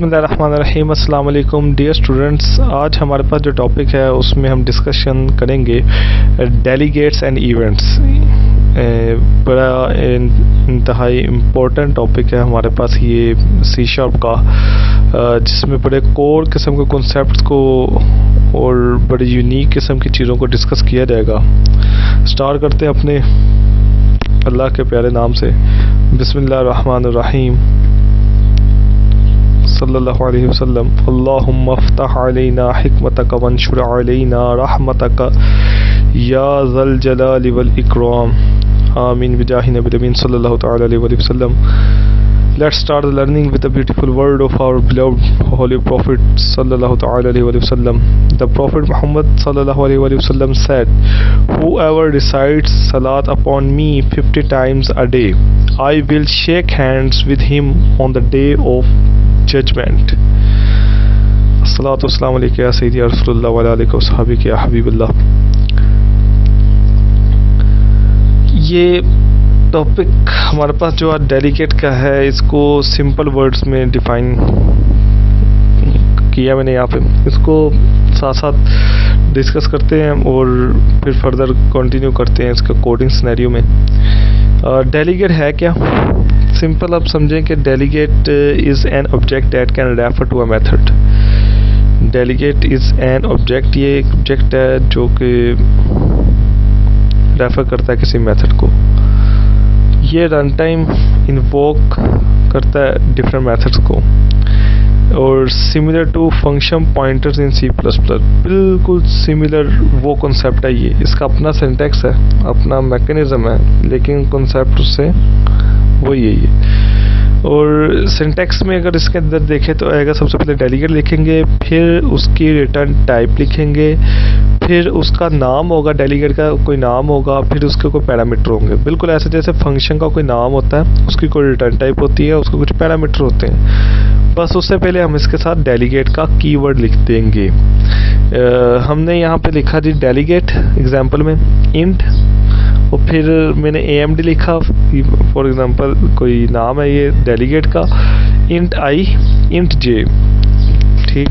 बिस्मिल्लाहिर्रहमानिर्रहीम। अस्सलाम वालेकुम डियर स्टूडेंट्स। आज हमारे पास जो टॉपिक है उसमें हम डिस्कशन करेंगे डेलीगेट्स एंड इवेंट्स। बड़ा इंतहाई इम्पोर्टेंट टॉपिक है हमारे पास ये सी शार्प का, जिसमें बड़े कोर किस्म के कॉन्सेप्ट्स को और बड़ी यूनिक किस्म की चीज़ों को डिस्कस किया जाएगा। स्टार्ट करते हैं अपने अल्लाह के प्यारे नाम से। बिस्मिल्लाहिर्रहमानिर्रहीम। सल्लल्लाहु अलैहि वसल्लम। अल्लाहुम्मा फ़्तह अलैना हिकमतक वंशुर अलैना रहमतक या ज़ल जलाली वल इकराम। आमीन बिजाहि नबी अमीन सल्लल्लाहु तआला अलैहि वसल्लम। Let's start the learning with the beautiful word of our beloved Holy Prophet sallallahu ta'ala alaihi wasallam. The Prophet Muhammad sallallahu alaihi wasallam said, "Whoever recites salat upon me 50 times a day, I will shake hands with him on the day of judgment." As-salatu wassalamu alayka ya sayyidi ya Rasulullah wa ala alika wa sahbika ya Habiballah. ये topic हमारे पास जो आज delegate का है, इसको simple words में define किया मैंने यहाँ पे। इसको साथ साथ डिस्कस करते हैं और फिर फर्दर कंटिन्यू करते हैं इसका कोडिंग सिनेरियो में। डेलीगेट है क्या? सिंपल आप समझें कि delegate is an object that can refer to a method. Delegate is an object, ये एक ऑब्जेक्ट है जो कि रेफर करता है किसी मेथड को। ये रन टाइम इन्वोक करता है डिफरेंट मेथड्स को, और similar to function pointers in C plus plus. बिल्कुल सिमिलर वो कॉन्सेप्ट है ये। इसका अपना सिंटैक्स है, अपना मैकेनिज्म है, लेकिन कॉन्सेप्ट उससे वही है ये। और सिंटैक्स में अगर इसके अंदर देखें तो आएगा, सबसे पहले डेलीगेट लिखेंगे, फिर उसकी रिटर्न टाइप लिखेंगे, फिर उसका नाम होगा, डेलीगेट का कोई नाम होगा, फिर उसके कोई पैरामीटर होंगे। बिल्कुल ऐसे जैसे फंक्शन का कोई नाम होता है, उसकी कोई रिटर्न टाइप होती है, उसके कुछ पैरामीटर होते हैं। बस उससे पहले हम इसके साथ डेलीगेट का कीवर्ड लिख देंगे। हमने यहाँ पे लिखा जी डेलीगेट एग्जाम्पल में इंट, और फिर मैंने AMD लिखा, फॉर एग्जांपल कोई नाम है ये डेलीगेट का, इंट I इंट J। ठीक,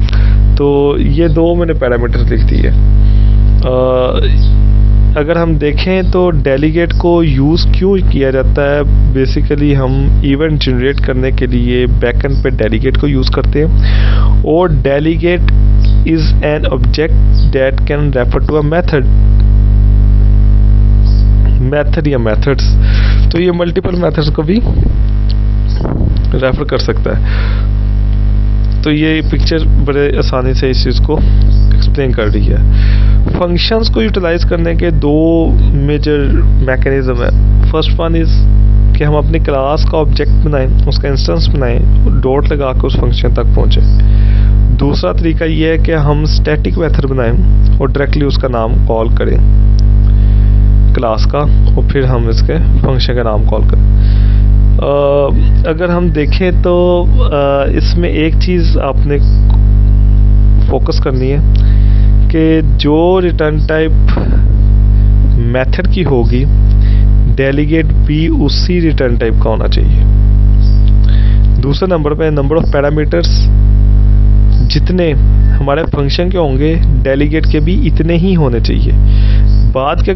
तो ये दो मैंने पैरामीटर्स लिख दिए। अगर हम देखें तो डेलीगेट को यूज़ क्यों किया जाता है, बेसिकली हम इवेंट जनरेट करने के लिए बैकएंड पे डेलीगेट को यूज़ करते हैं। और delegate is an object that can refer to a method या मेथड्स। तो ये मल्टीपल मेथड्स को भी रेफर कर सकता है। तो ये पिक्चर बड़े आसानी से इस चीज़ को एक्सप्लेन कर रही है। फंक्शंस को यूटिलाइज करने के दो मेजर मैकेनिज्म है। फर्स्ट वन इज़ कि हम अपनी क्लास का ऑब्जेक्ट बनाएं, उसका इंस्टेंस बनाएं, डॉट लगा कर उस फंक्शन तक पहुँचे। दूसरा तरीका ये है कि हम स्टैटिक मेथड बनाएं और डायरेक्टली उसका नाम कॉल करें क्लास का, और फिर हम इसके फंक्शन का नाम कॉल करें। अगर हम देखें तो इसमें एक चीज़ आपने फोकस करनी है कि जो रिटर्न टाइप मेथड की होगी, डेलीगेट भी उसी रिटर्न टाइप का होना चाहिए। दूसरे नंबर पे नंबर ऑफ पैरामीटर्स जितने हमारे फंक्शन के होंगे, डेलीगेट के भी इतने ही होने चाहिए। बात ये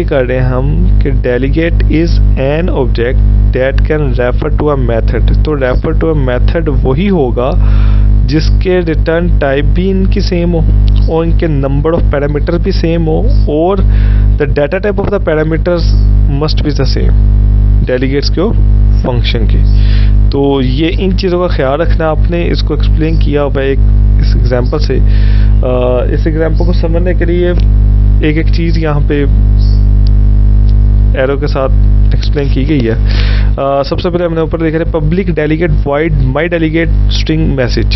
कर रहे हैं हम कि delegate is an object that can refer to a method. तो रेफर टू अ मेथड वही होगा जिसके रिटर्न टाइप भी इनकी सेम हो और इनके नंबर ऑफ पैरामीटर भी सेम हो, और the data type of the parameters must be the same delegates के फंक्शन के। तो ये इन चीज़ों का ख्याल रखना आपने। इसको एक्सप्लेन किया हुआ है इस एग्जांपल से। इस एग्जांपल को समझने के लिए एक एक चीज़ यहाँ पे एरो के साथ एक्सप्लेन की गई है। सबसे पहले हमने ऊपर लिखा है पब्लिक डेलीगेट वॉइड माई डेलीगेट स्ट्रिंग मैसेज।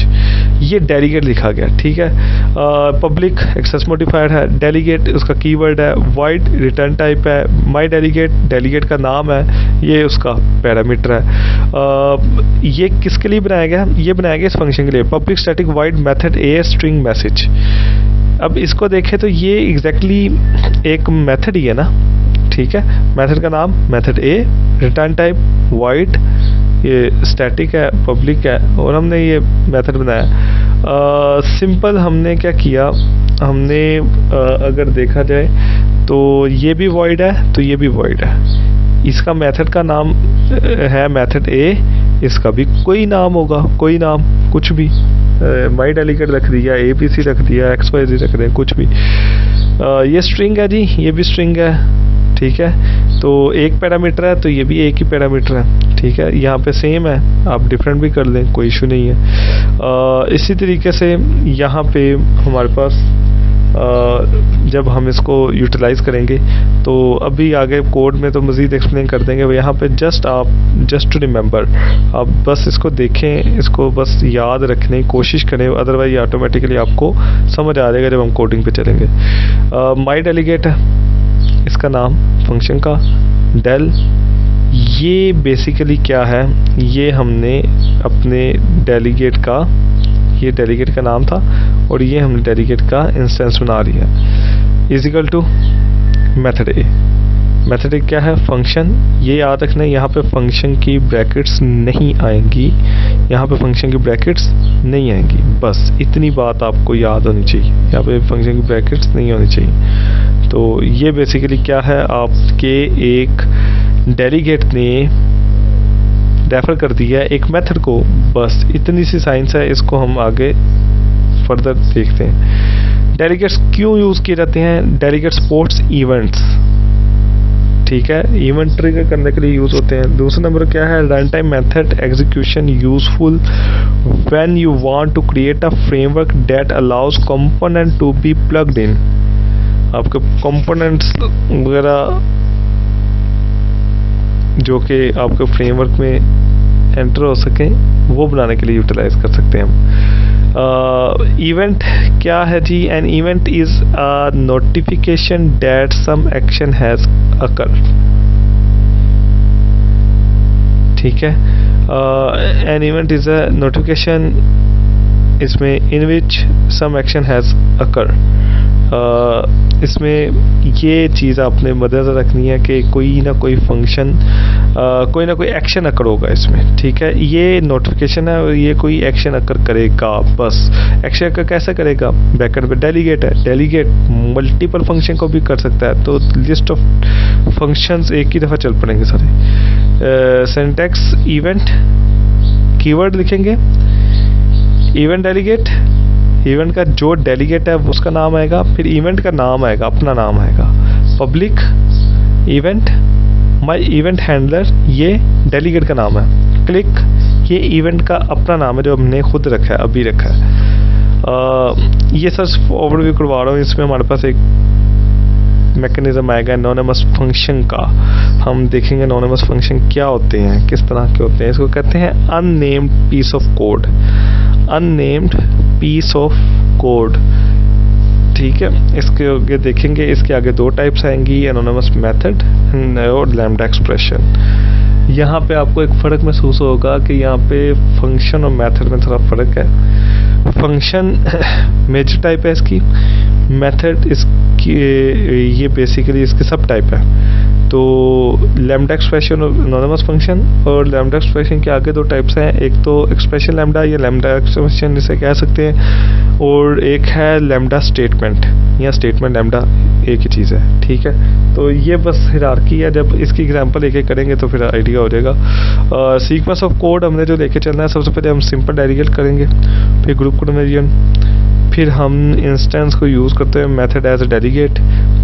ये डेलीगेट लिखा गया, ठीक है। पब्लिक एक्सेस मॉडिफायर है, डेलीगेट उसका कीवर्ड है, वॉइड रिटर्न टाइप है, माई डेलीगेट का नाम है, ये उसका पैरामीटर है। ये किसके लिए बनाया गया? ये बनाया गया इस फंक्शन के लिए, public static void method a string message. अब इसको देखें तो ये एग्जैक्टली एक मेथड ही है ना, ठीक है। मेथड का नाम मेथड ए, रिटर्न टाइप वॉइड ये स्टैटिक है, पब्लिक है, और हमने ये मेथड बनाया। सिंपल हमने क्या किया, हमने अगर देखा जाए तो ये भी वॉइड है तो ये भी वॉइड है। इसका मेथड का नाम है मेथड ए, इसका भी कोई नाम होगा, कोई नाम कुछ भी, माई डेलीगेट रख दिया, ABC रख दिया, XYZ रख दिया, कुछ भी। ये स्ट्रिंग है जी, ये भी स्ट्रिंग है, ठीक है। तो एक पैरामीटर है तो ये भी एक ही पैरामीटर है, ठीक है। यहाँ पे सेम है, आप डिफरेंट भी कर लें, कोई इशू नहीं है। इसी तरीके से यहाँ पे हमारे पास जब हम इसको यूटिलाइज़ करेंगे तो अभी आगे कोड में तो मज़ीद एक्सप्लेन कर देंगे। यहाँ पे जस्ट टू रिमेंबर, आप बस इसको देखें, इसको बस याद रखने की कोशिश करें, अदरवाइज ऑटोमेटिकली आपको समझ आ जाएगा जब हम कोडिंग पे चलेंगे। माई डेलीगेट है इसका नाम फंक्शन का, डेल, ये बेसिकली क्या है, ये हमने अपने डेलीगेट का, ये डेलीगेट का नाम था और ये हमने डेलीगेट का इंस्टेंस बना लिया, is equal to method A. Method A क्या है, फंक्शन। ये याद रखना, यहाँ पे फंक्शन की ब्रैकेट्स नहीं आएंगी, यहाँ पे फंक्शन की ब्रैकेट्स नहीं आएंगी, बस इतनी बात आपको याद होनी चाहिए, यहाँ पे फंक्शन की ब्रैकेट्स नहीं होनी चाहिए। तो ये बेसिकली क्या है, आपके एक डेलीगेट ने रेफर कर दिया एक मेथड को, बस इतनी सी साइंस है, इसको हम आगे फर्दर देखते हैं। डेलीगेट्स क्यों यूज़ किए जाते हैं, डेलीगेट सपोर्ट्स इवेंट्स, ठीक है, इवेंट ट्रिगर करने के लिए यूज़ होते हैं। दूसरा नंबर क्या है, run time method execution useful when you want to create a framework that allows component to be plugged in. आपके कंपोनेंट्स वगैरह जो कि आपके फ्रेमवर्क में एंटर हो सकें, वो बनाने के लिए यूटिलाइज कर सकते हैं हम। इवेंट क्या है जी, an event is a notification that some action has occurred, ठीक है। An event is a notification इसमें in which some action has occurred. इसमें ये चीज़ आपने मद्देनज़र रखनी है कि कोई ना कोई फंक्शन, कोई ना कोई एक्शन अकर होगा इसमें, ठीक है। ये नोटिफिकेशन है और ये कोई एक्शन अकर करेगा, बस एक्शन अकर कैसे करेगा, बैकएंड पे डेलीगेट है, डेलीगेट मल्टीपल फंक्शन को भी कर सकता है, तो लिस्ट ऑफ फंक्शंस एक ही दफ़ा चल पड़ेंगे सारे। सिंटैक्स इवेंट, कीवर्ड लिखेंगे, इवेंट डेलीगेट, इवेंट का जो डेलीगेट है उसका नाम आएगा, फिर इवेंट का नाम आएगा, अपना नाम आएगा, पब्लिक इवेंट, माई इवेंट हैंडलर, ये डेलीगेट का नाम है, क्लिक, ये इवेंट का अपना नाम है जो हमने खुद रखा है, अभी रखा है। ये सर ओवरव्यू करवा रहा हूँ, इसमें हमारे पास एक मैकेनिज्म आएगा एनोनिमस फंक्शन का। हम देखेंगे एनोनिमस फंक्शन क्या होते हैं, किस तरह के होते हैं। इसको कहते हैं unnamed piece of code, unnamed piece of code, ठीक है। इसके आगे देखेंगे, इसके आगे दो टाइप्स आएंगी, एनोनिमस मेथड और लैम्डा एक्सप्रेशन। यहाँ पे आपको एक फ़र्क महसूस होगा कि यहाँ पे फंक्शन और मेथड में थोड़ा फ़र्क है। फंक्शन मेजर टाइप है इसकी, मेथड इसकी ये बेसिकली इसके सब टाइप है। तो लैम्डा एक्सप्रेशन और एनोनिमस फंक्शन, और लैम्डा एक्सप्रेशन के आगे दो टाइप्स हैं, एक तो एक्सप्रेशन लैम्डा या लैम्डा एक्सप्रेशन जिसे कह सकते हैं, और एक है लैम्डा स्टेटमेंट या स्टेटमेंट लैम्डा, एक ही चीज़ है, ठीक है। तो ये बस हिरार्की है, जब इसकी एग्जांपल एक एक करेंगे तो फिर आइडिया हो जाएगा। सीक्वेंस ऑफ कोड हमने जो लेके चलना है, सबसे पहले हम सिंपल डेलीगेट करेंगे, फिर ग्रुप कन्वर्जन, फिर हम इंस्टेंस को यूज़ करते हैं method as a delegate,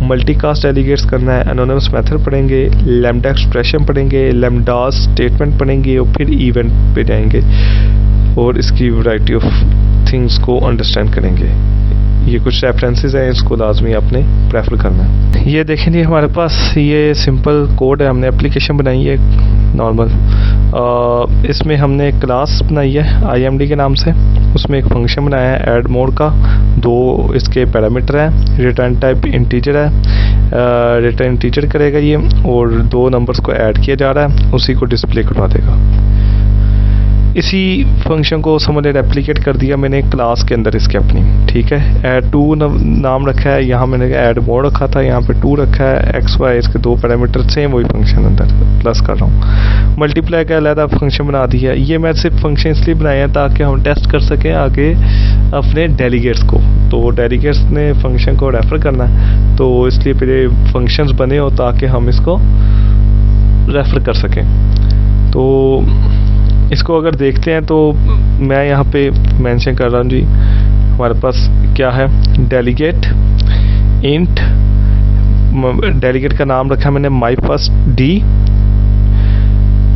multicast delegates करना है, एनोनिमस मेथड पढ़ेंगे, लैम्डा एक्सप्रेशन पढ़ेंगे, लैम्डा स्टेटमेंट पढ़ेंगे, और फिर इवेंट पे जाएंगे और इसकी वैरायटी ऑफ थिंग्स को अंडरस्टैंड करेंगे। ये कुछ रेफरेंसेस हैं, इसको लाजमी आपने प्रेफर करना है। ये देखें जी, हमारे पास ये सिंपल कोड है, हमने एप्लीकेशन बनाई है नॉर्मल। इसमें हमने एक क्लास बनाई है IMD के नाम से, उसमें एक फंक्शन बनाया है ऐड मोड का, दो इसके पैरामीटर हैं, रिटर्न टाइप इंटीजर है, रिटर्न इंटीजर करेगा ये, और दो नंबर्स को ऐड किया जा रहा है, उसी को डिस्प्ले करवा देगा। इसी फंक्शन को समझे रेप्लिकेट कर दिया मैंने क्लास के अंदर इसके अपनी, ठीक है। ऐड टू नाम रखा है, यहाँ मैंने ऐड मोड रखा था, यहाँ पे 2 रखा है, एक्स वाई इसके 2 पैरामीटर सेम वही फंक्शन अंदर प्लस कर रहा हूँ। मल्टीप्लाई का अलग फंक्शन बना दिया। ये मैं सिर्फ फंक्शन इसलिए बनाए हैं ताकि हम टेस्ट कर सकें आगे अपने डेलीगेट्स को। तो डेलीगेट्स ने फंक्शन को रेफर करना है, तो इसलिए फिर फंक्शंस बने हो ताकि हम इसको रेफर कर सकें। तो इसको अगर देखते हैं तो मैं यहाँ पे मेंशन कर रहा हूँ जी, हमारे पास क्या है, डेलीगेट इंट, डेलीगेट का नाम रखा मैंने my first D,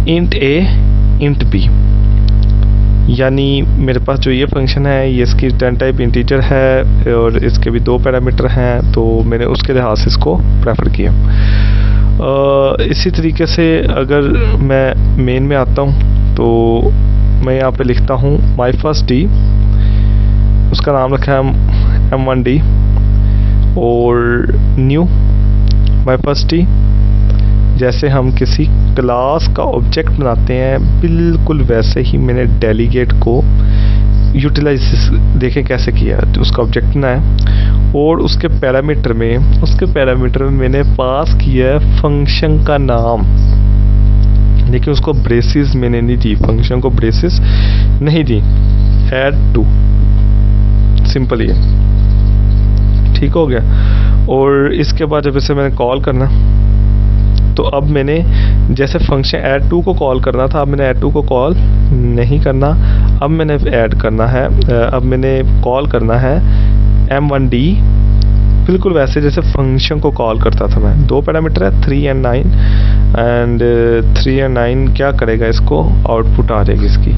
int A int B. यानी मेरे पास जो ये फंक्शन है ये इसकी रिटर्न टाइप इंटीजर है और इसके भी 2 पैरामीटर हैं, तो मैंने उसके लिहाज से इसको प्रेफर किया। इसी तरीके से अगर मैं मेन में आता हूँ तो मैं यहाँ पे लिखता हूँ माई फर्स्ट डी, उसका नाम रखा है M1D, और न्यू माई फर्स्ट डी। जैसे हम किसी क्लास का ऑब्जेक्ट बनाते हैं बिल्कुल वैसे ही मैंने डेलीगेट को यूटिलाइज देखें कैसे किया। तो उसका ऑब्जेक्ट ना है और उसके पैरामीटर में मैंने पास किया है फंक्शन का नाम, लेकिन उसको ब्रेसिस मैंने नहीं दी, फंक्शन को ब्रेसिस नहीं दी। ऐड टू, सिंपल ये ठीक हो गया। और इसके बाद जब इसे मैंने कॉल करना, तो अब मैंने जैसे फंक्शन ऐड टू को कॉल करना था, अब मैंने ऐड टू को कॉल नहीं करना, अब मैंने ऐड करना है, अब मैंने कॉल करना है M1D बिल्कुल वैसे जैसे फंक्शन को कॉल करता था मैं। 2 पैरामीटर है 3 और 9, एंड 3 और 9 क्या करेगा, इसको आउटपुट आ जाएगी इसकी,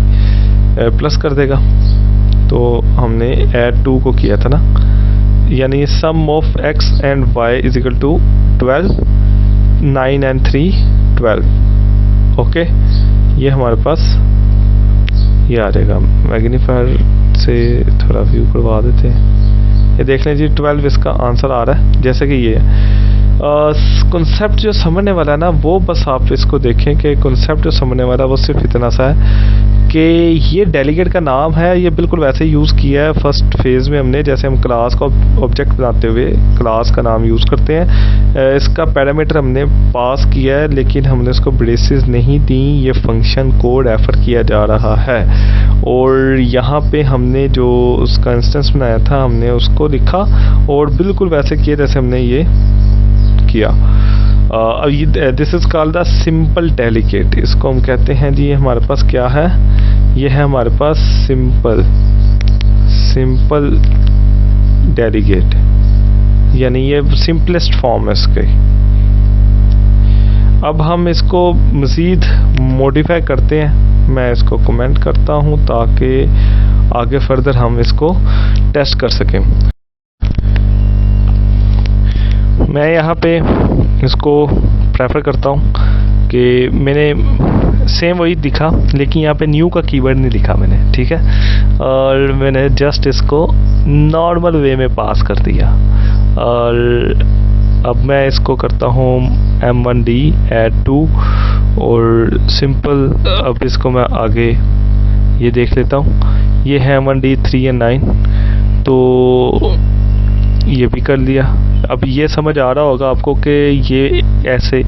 प्लस कर देगा। तो हमने ऐड टू को किया था ना, यानी sum of x and y is equal to 12, 9 and 3 12। Okay, ये हमारे पास ये आ जाएगा। मैग्नीफायर से थोड़ा व्यू करवा देते हैं, ये देख लें जी 12 इसका आंसर आ रहा है। जैसे कि ये कॉन्सेप्ट जो समझने वाला है ना, वो बस आप इसको देखें कि कॉन्सेप्ट जो समझने वाला है वो सिर्फ इतना सा है कि ये डेलीगेट का नाम है, ये बिल्कुल वैसे ही यूज़ किया है फर्स्ट फेज़ में हमने, जैसे हम क्लास का ऑब्जेक्ट बनाते हुए क्लास का नाम यूज़ करते हैं। इसका पैरामीटर हमने पास किया है, लेकिन हमने उसको ब्रेसेस नहीं दी, ये फंक्शन को रेफ़र किया जा रहा है। और यहाँ पे हमने जो उसका इंस्टेंस बनाया था हमने उसको लिखा और बिल्कुल वैसे किया जैसे हमने ये किया। This is called the simple delegate, इसको हम कहते हैं जी। हमारे पास क्या है, ये है हमारे पास सिंपल डेलीगेट, यानी ये सिंपलेस्ट फॉर्म है इसके। अब हम इसको मज़ीद मॉडिफाई करते हैं, मैं इसको कमेंट करता हूँ ताकि आगे फर्दर हम इसको टेस्ट कर सकें। मैं यहाँ पे इसको प्रेफर करता हूँ कि मैंने सेम वही दिखा, लेकिन यहाँ पे न्यू का कीवर्ड नहीं लिखा मैंने, ठीक है। और मैंने जस्ट इसको नॉर्मल वे में पास कर दिया। और अब मैं इसको करता हूँ M1D ऐड टू और सिंपल। अब इसको मैं आगे ये देख लेता हूँ, ये है M1D 3 और 9, तो ये भी कर लिया। अब ये समझ आ रहा होगा आपको कि ये ऐसे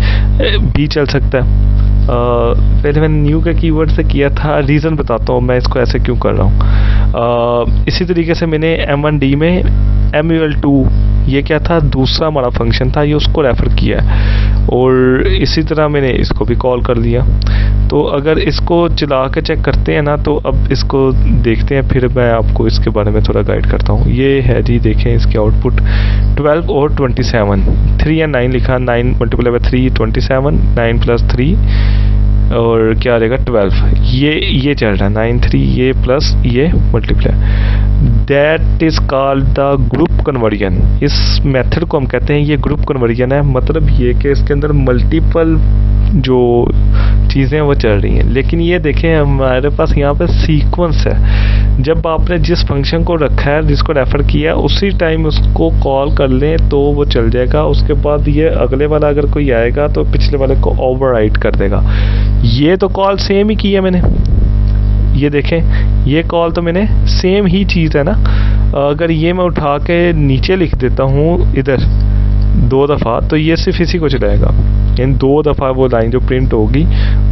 भी चल सकता है। पहले मैंने न्यू के कीवर्ड से किया था, रीज़न बताता हूँ मैं इसको ऐसे क्यों कर रहा हूँ। इसी तरीके से मैंने M1D में MUL2, ये क्या था, दूसरा हमारा फंक्शन था, ये उसको रेफ़र किया और इसी तरह मैंने इसको भी कॉल कर लिया। तो अगर इसको चला के चेक करते हैं ना, तो अब इसको देखते हैं, फिर मैं आपको इसके बारे में थोड़ा गाइड करता हूँ। ये है जी, देखें इसके आउटपुट 12 और 27, 3 और 9 लिखा, 9 मल्टीप्लाई बाय 3 27, 9 प्लस 3 और क्या आ जाएगा 12। ये चल रहा है 9 3, ये प्लस ये multiply. That is called the group conversion. इस मेथड को हम कहते हैं ये ग्रुप कन्वर्जन है। मतलब ये कि इसके अंदर मल्टीपल जो चीज़ें वो चल रही हैं, लेकिन ये देखें हमारे पास यहाँ पे सीक्वेंस है। जब आपने जिस फंक्शन को रखा है, जिसको रेफ़र किया है, उसी टाइम उसको कॉल कर लें तो वो चल जाएगा। उसके बाद ये अगले वाला अगर कोई आएगा तो पिछले वाले को ओवरराइड कर देगा। ये तो कॉल सेम ही की है मैंने, ये देखें, ये कॉल तो मैंने सेम ही चीज़ है ना, अगर ये मैं उठा के नीचे लिख देता हूँ इधर 2 दफ़ा, तो ये सिर्फ इसी को चलाएगा। इन 2 दफ़ा वो लाइन जो प्रिंट होगी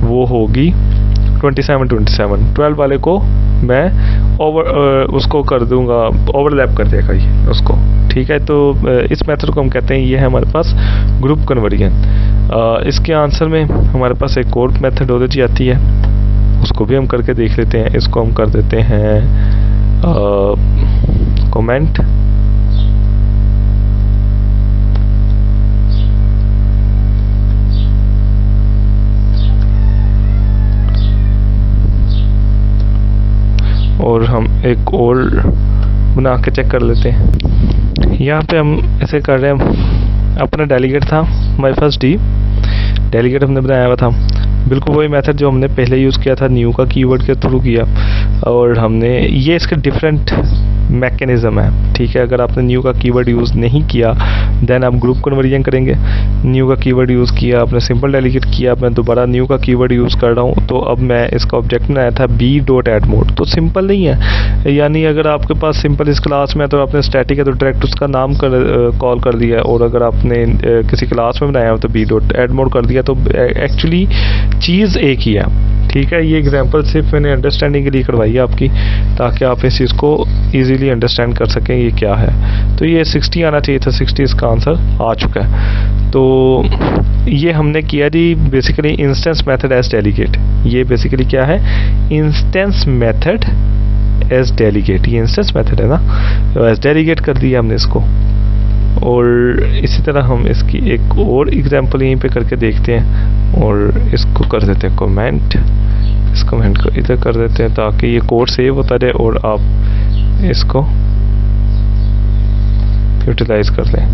वो होगी 27 12 वाले को मैं उसको कर दूंगा, ओवरलैप कर देगा ये उसको, ठीक है। तो इस मेथड को हम कहते हैं, ये है हमारे पास ग्रुप कन्वर्जन। इसके आंसर में हमारे पास एक और मेथडोलॉजी आती है, उसको भी हम करके देख लेते हैं। इसको हम कर देते हैं कमेंट, और हम एक और बना के चेक कर लेते हैं। यहाँ पे हम ऐसे कर रहे हैं, अपना डेलीगेट था हमारे पास डी, डेलीगेट हमने बनाया हुआ था, बिल्कुल वही मेथड जो हमने पहले यूज़ किया था, न्यू का कीवर्ड के थ्रू किया, और हमने ये इसके डिफरेंट मैकेनिज़्म है, ठीक है। अगर आपने न्यू का कीवर्ड यूज़ नहीं किया देन आप ग्रुप कन्वर्जन करेंगे। न्यू का कीवर्ड यूज़ किया, आपने सिंपल डेलीगेट किया, मैं दोबारा न्यू का कीवर्ड यूज़ कर रहा हूँ, तो अब मैं इसका ऑब्जेक्ट बनाया था b.addMode, तो सिंपल नहीं है। यानी अगर आपके पास सिंपल इस क्लास में है तो आपने स्टैटिक है तो डायरेक्ट उसका नाम कॉल कर दिया, और अगर आपने किसी क्लास में बनाया हो तो b.addMode कर दिया, तो एक्चुअली चीज़ एक ही है, ठीक है। ये एग्जांपल सिर्फ मैंने अंडरस्टैंडिंग के लिए करवाई है आपकी, ताकि आप इस चीज़ को इजीली अंडरस्टैंड कर सकें ये क्या है। तो ये 60 आना चाहिए था, 60 इसका आंसर आ चुका है। तो ये हमने किया जी basically instance method as delegate. ये बेसिकली क्या है, इंस्टेंस मेथड एज डेलीगेट, ये इंस्टेंस मेथड है ना, तो एज डेलीगेट कर दिया हमने इसको। और इसी तरह हम इसकी एक और एग्जांपल यहीं पे करके देखते हैं, और इसको कर देते हैं कमेंट, इस कमेंट को इधर कर देते हैं ताकि ये कोड सेव होता रहे और आप इसको यूटिलाइज कर लें।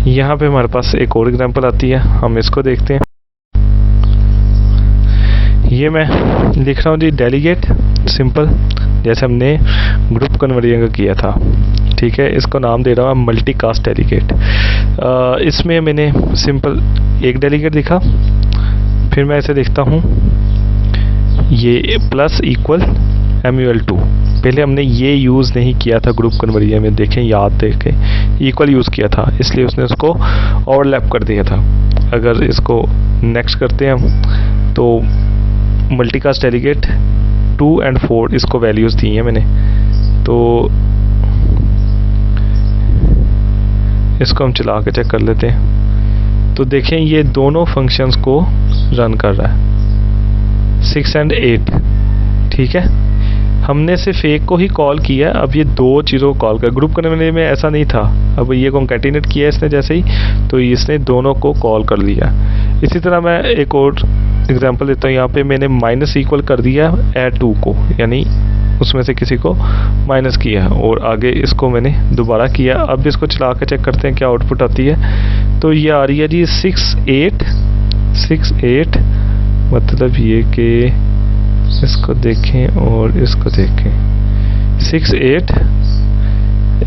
यहाँ पे हमारे पास एक और एग्जांपल आती है, हम इसको देखते हैं। ये मैं लिख रहा हूँ जी डेलीगेट सिंपल, जैसे हमने ग्रुप कन्वर्जन का किया था, ठीक है। इसको नाम दे रहा हूँ मल्टीकास्ट डेलीगेट। इसमें मैंने सिंपल एक डेलीगेट लिखा, फिर मैं ऐसे लिखता हूँ ये प्लस इक्वल MUL2। पहले हमने ये यूज़ नहीं किया था ग्रुप कन्वर्जन में, देखें याद देखें, इक्वल यूज़ किया था, इसलिए उसने उसको ओवरलैप कर दिया था। अगर इसको नेक्स्ट करते हैं हम, तो मल्टीकास्ट डेलीगेट 2 और 4 इसको वैल्यूज़ दी हैं मैंने, तो इसको हम चला के चेक कर लेते हैं। तो देखें ये दोनों फंक्शंस को रन कर रहा है, 6 और 8, ठीक है। हमने सिर्फ एक को ही कॉल किया, अब ये 2 चीज़ों को कॉल कर, ग्रुप करने में ऐसा नहीं था। अब ये कॉन्कैटिनेट किया इसने जैसे ही, तो इसने दोनों को कॉल कर लिया। इसी तरह मैं एक और एग्जांपल देता हूँ, यहाँ पे मैंने माइनस इक्वल कर दिया ऐड 2 को, यानी उसमें से किसी को माइनस किया, और आगे इसको मैंने दोबारा किया। अब इसको चला के चेक करते हैं क्या आउटपुट आती है। तो ये आ रही है जी 6 8, मतलब ये कि इसको देखें और इसको देखें, 6 8,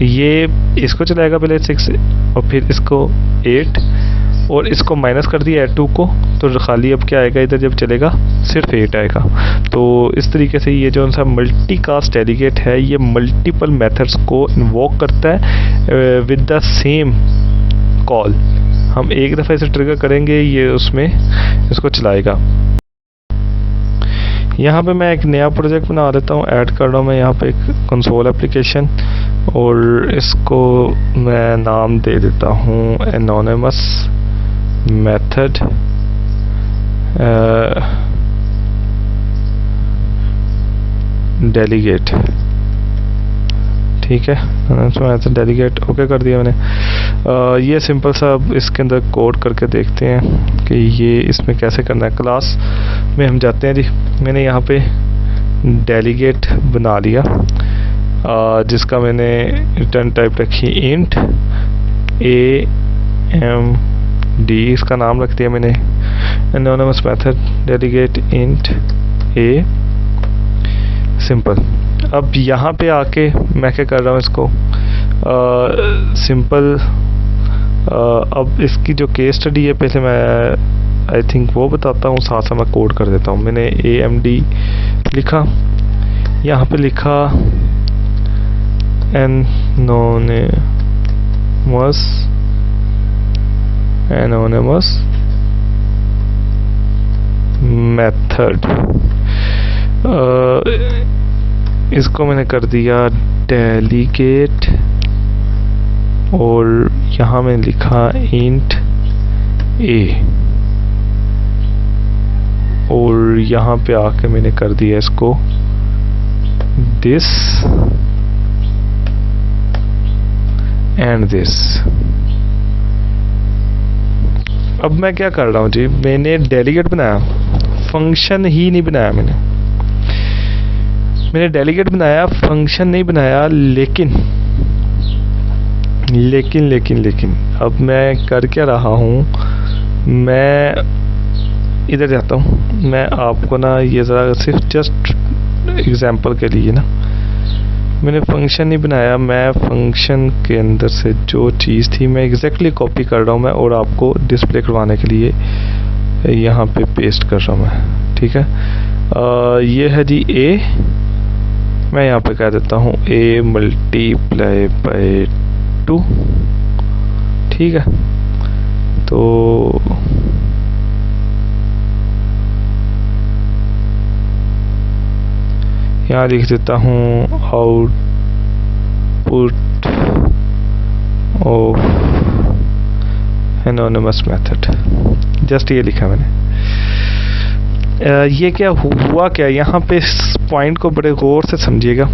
ये इसको चलाएगा पहले 6 और फिर इसको 8, और इसको माइनस कर दिया 2 को, तो खाली अब क्या आएगा इधर, जब चलेगा सिर्फ 8 आएगा। तो इस तरीके से ये जो सा मल्टीकास्ट डेलीगेट है, ये मल्टीपल मेथड्स को इन्वोक करता है विद द सेम कॉल। हम एक दफ़ा इसे ट्रिगर करेंगे, ये उसमें इसको चलाएगा। यहाँ पे मैं एक नया प्रोजेक्ट बना देता हूँ, ऐड कर रहा हूँ मैं यहाँ पे एक कंसोल एप्लीकेशन, और इसको मैं नाम दे देता हूँ एनोनिमस मेथड डेलीगेट, ठीक है। मेथड डेलीगेट ओके कर दिया मैंने। ये सिंपल सा अब इसके अंदर कोड करके देखते हैं कि ये इसमें कैसे करना है। क्लास में हम जाते हैं जी, मैंने यहाँ पे डेलीगेट बना लिया, जिसका मैंने रिटर्न टाइप रखी इंट AMD, इसका नाम रख दिया मैंने anonymous method delegate int A simple. अब यहाँ पे आके मैं क्या कर रहा हूँ, इसको सिंपल अब इसकी जो केस स्टडी है पहले मैं आई थिंक वो बताता हूँ, साथ साथ मैं कोड कर देता हूँ। मैंने AMD लिखा, यहाँ पे लिखा anonymous method, इसको मैंने कर दिया delegate, और यहाँ मैंने लिखा int a, और यहाँ पे आके मैंने कर दिया इसको this and this। अब मैं क्या कर रहा हूँ जी, मैंने डेलीगेट बनाया, फंक्शन ही नहीं बनाया। मैंने डेलीगेट बनाया, फंक्शन नहीं बनाया। लेकिन अब मैं कर क्या रहा हूँ, मैं इधर जाता हूँ। मैं आपको ना ये ज़रा सिर्फ जस्ट एग्जांपल के लिए ना, मैंने फंक्शन नहीं बनाया। मैं फंक्शन के अंदर से जो चीज़ थी मैं एग्जैक्टली कॉपी कर रहा हूँ मैं, और आपको डिस्प्ले करवाने के लिए यहाँ पे पेस्ट कर रहा हूँ मैं। ठीक है, ये है जी a, मैं यहाँ पे कह देता हूँ a मल्टीप्लाई बाय 2। ठीक है, तो यहाँ लिख देता हूँ output of anonymous method. Just ये लिखा मैंने। ये क्या हुआ, क्या यहाँ पे इस पॉइंट को बड़े गौर से समझिएगा।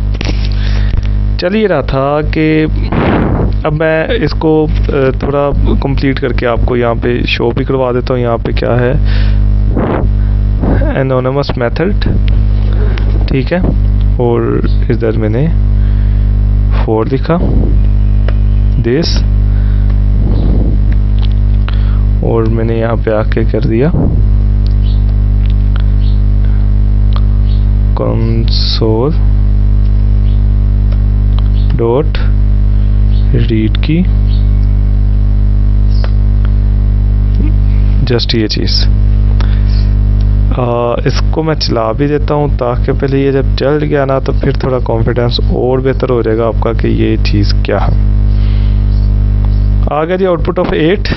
चल ये रहा था कि अब मैं इसको थोड़ा कंप्लीट करके आपको यहाँ पे शो भी करवा देता हूँ। यहाँ पे क्या है, एनोनिमस मेथड। ठीक है, और इधर मैंने 4 लिखा, दिस, और मैंने यहाँ पे आके कर दिया कंसोल डॉट रीड की, जस्ट ये चीज़। इसको मैं चला भी देता हूँ ताकि पहले ये जब चल गया ना तो फिर थोड़ा कॉन्फिडेंस और बेहतर हो जाएगा आपका कि ये चीज़ क्या है। आ गया जी output of 8,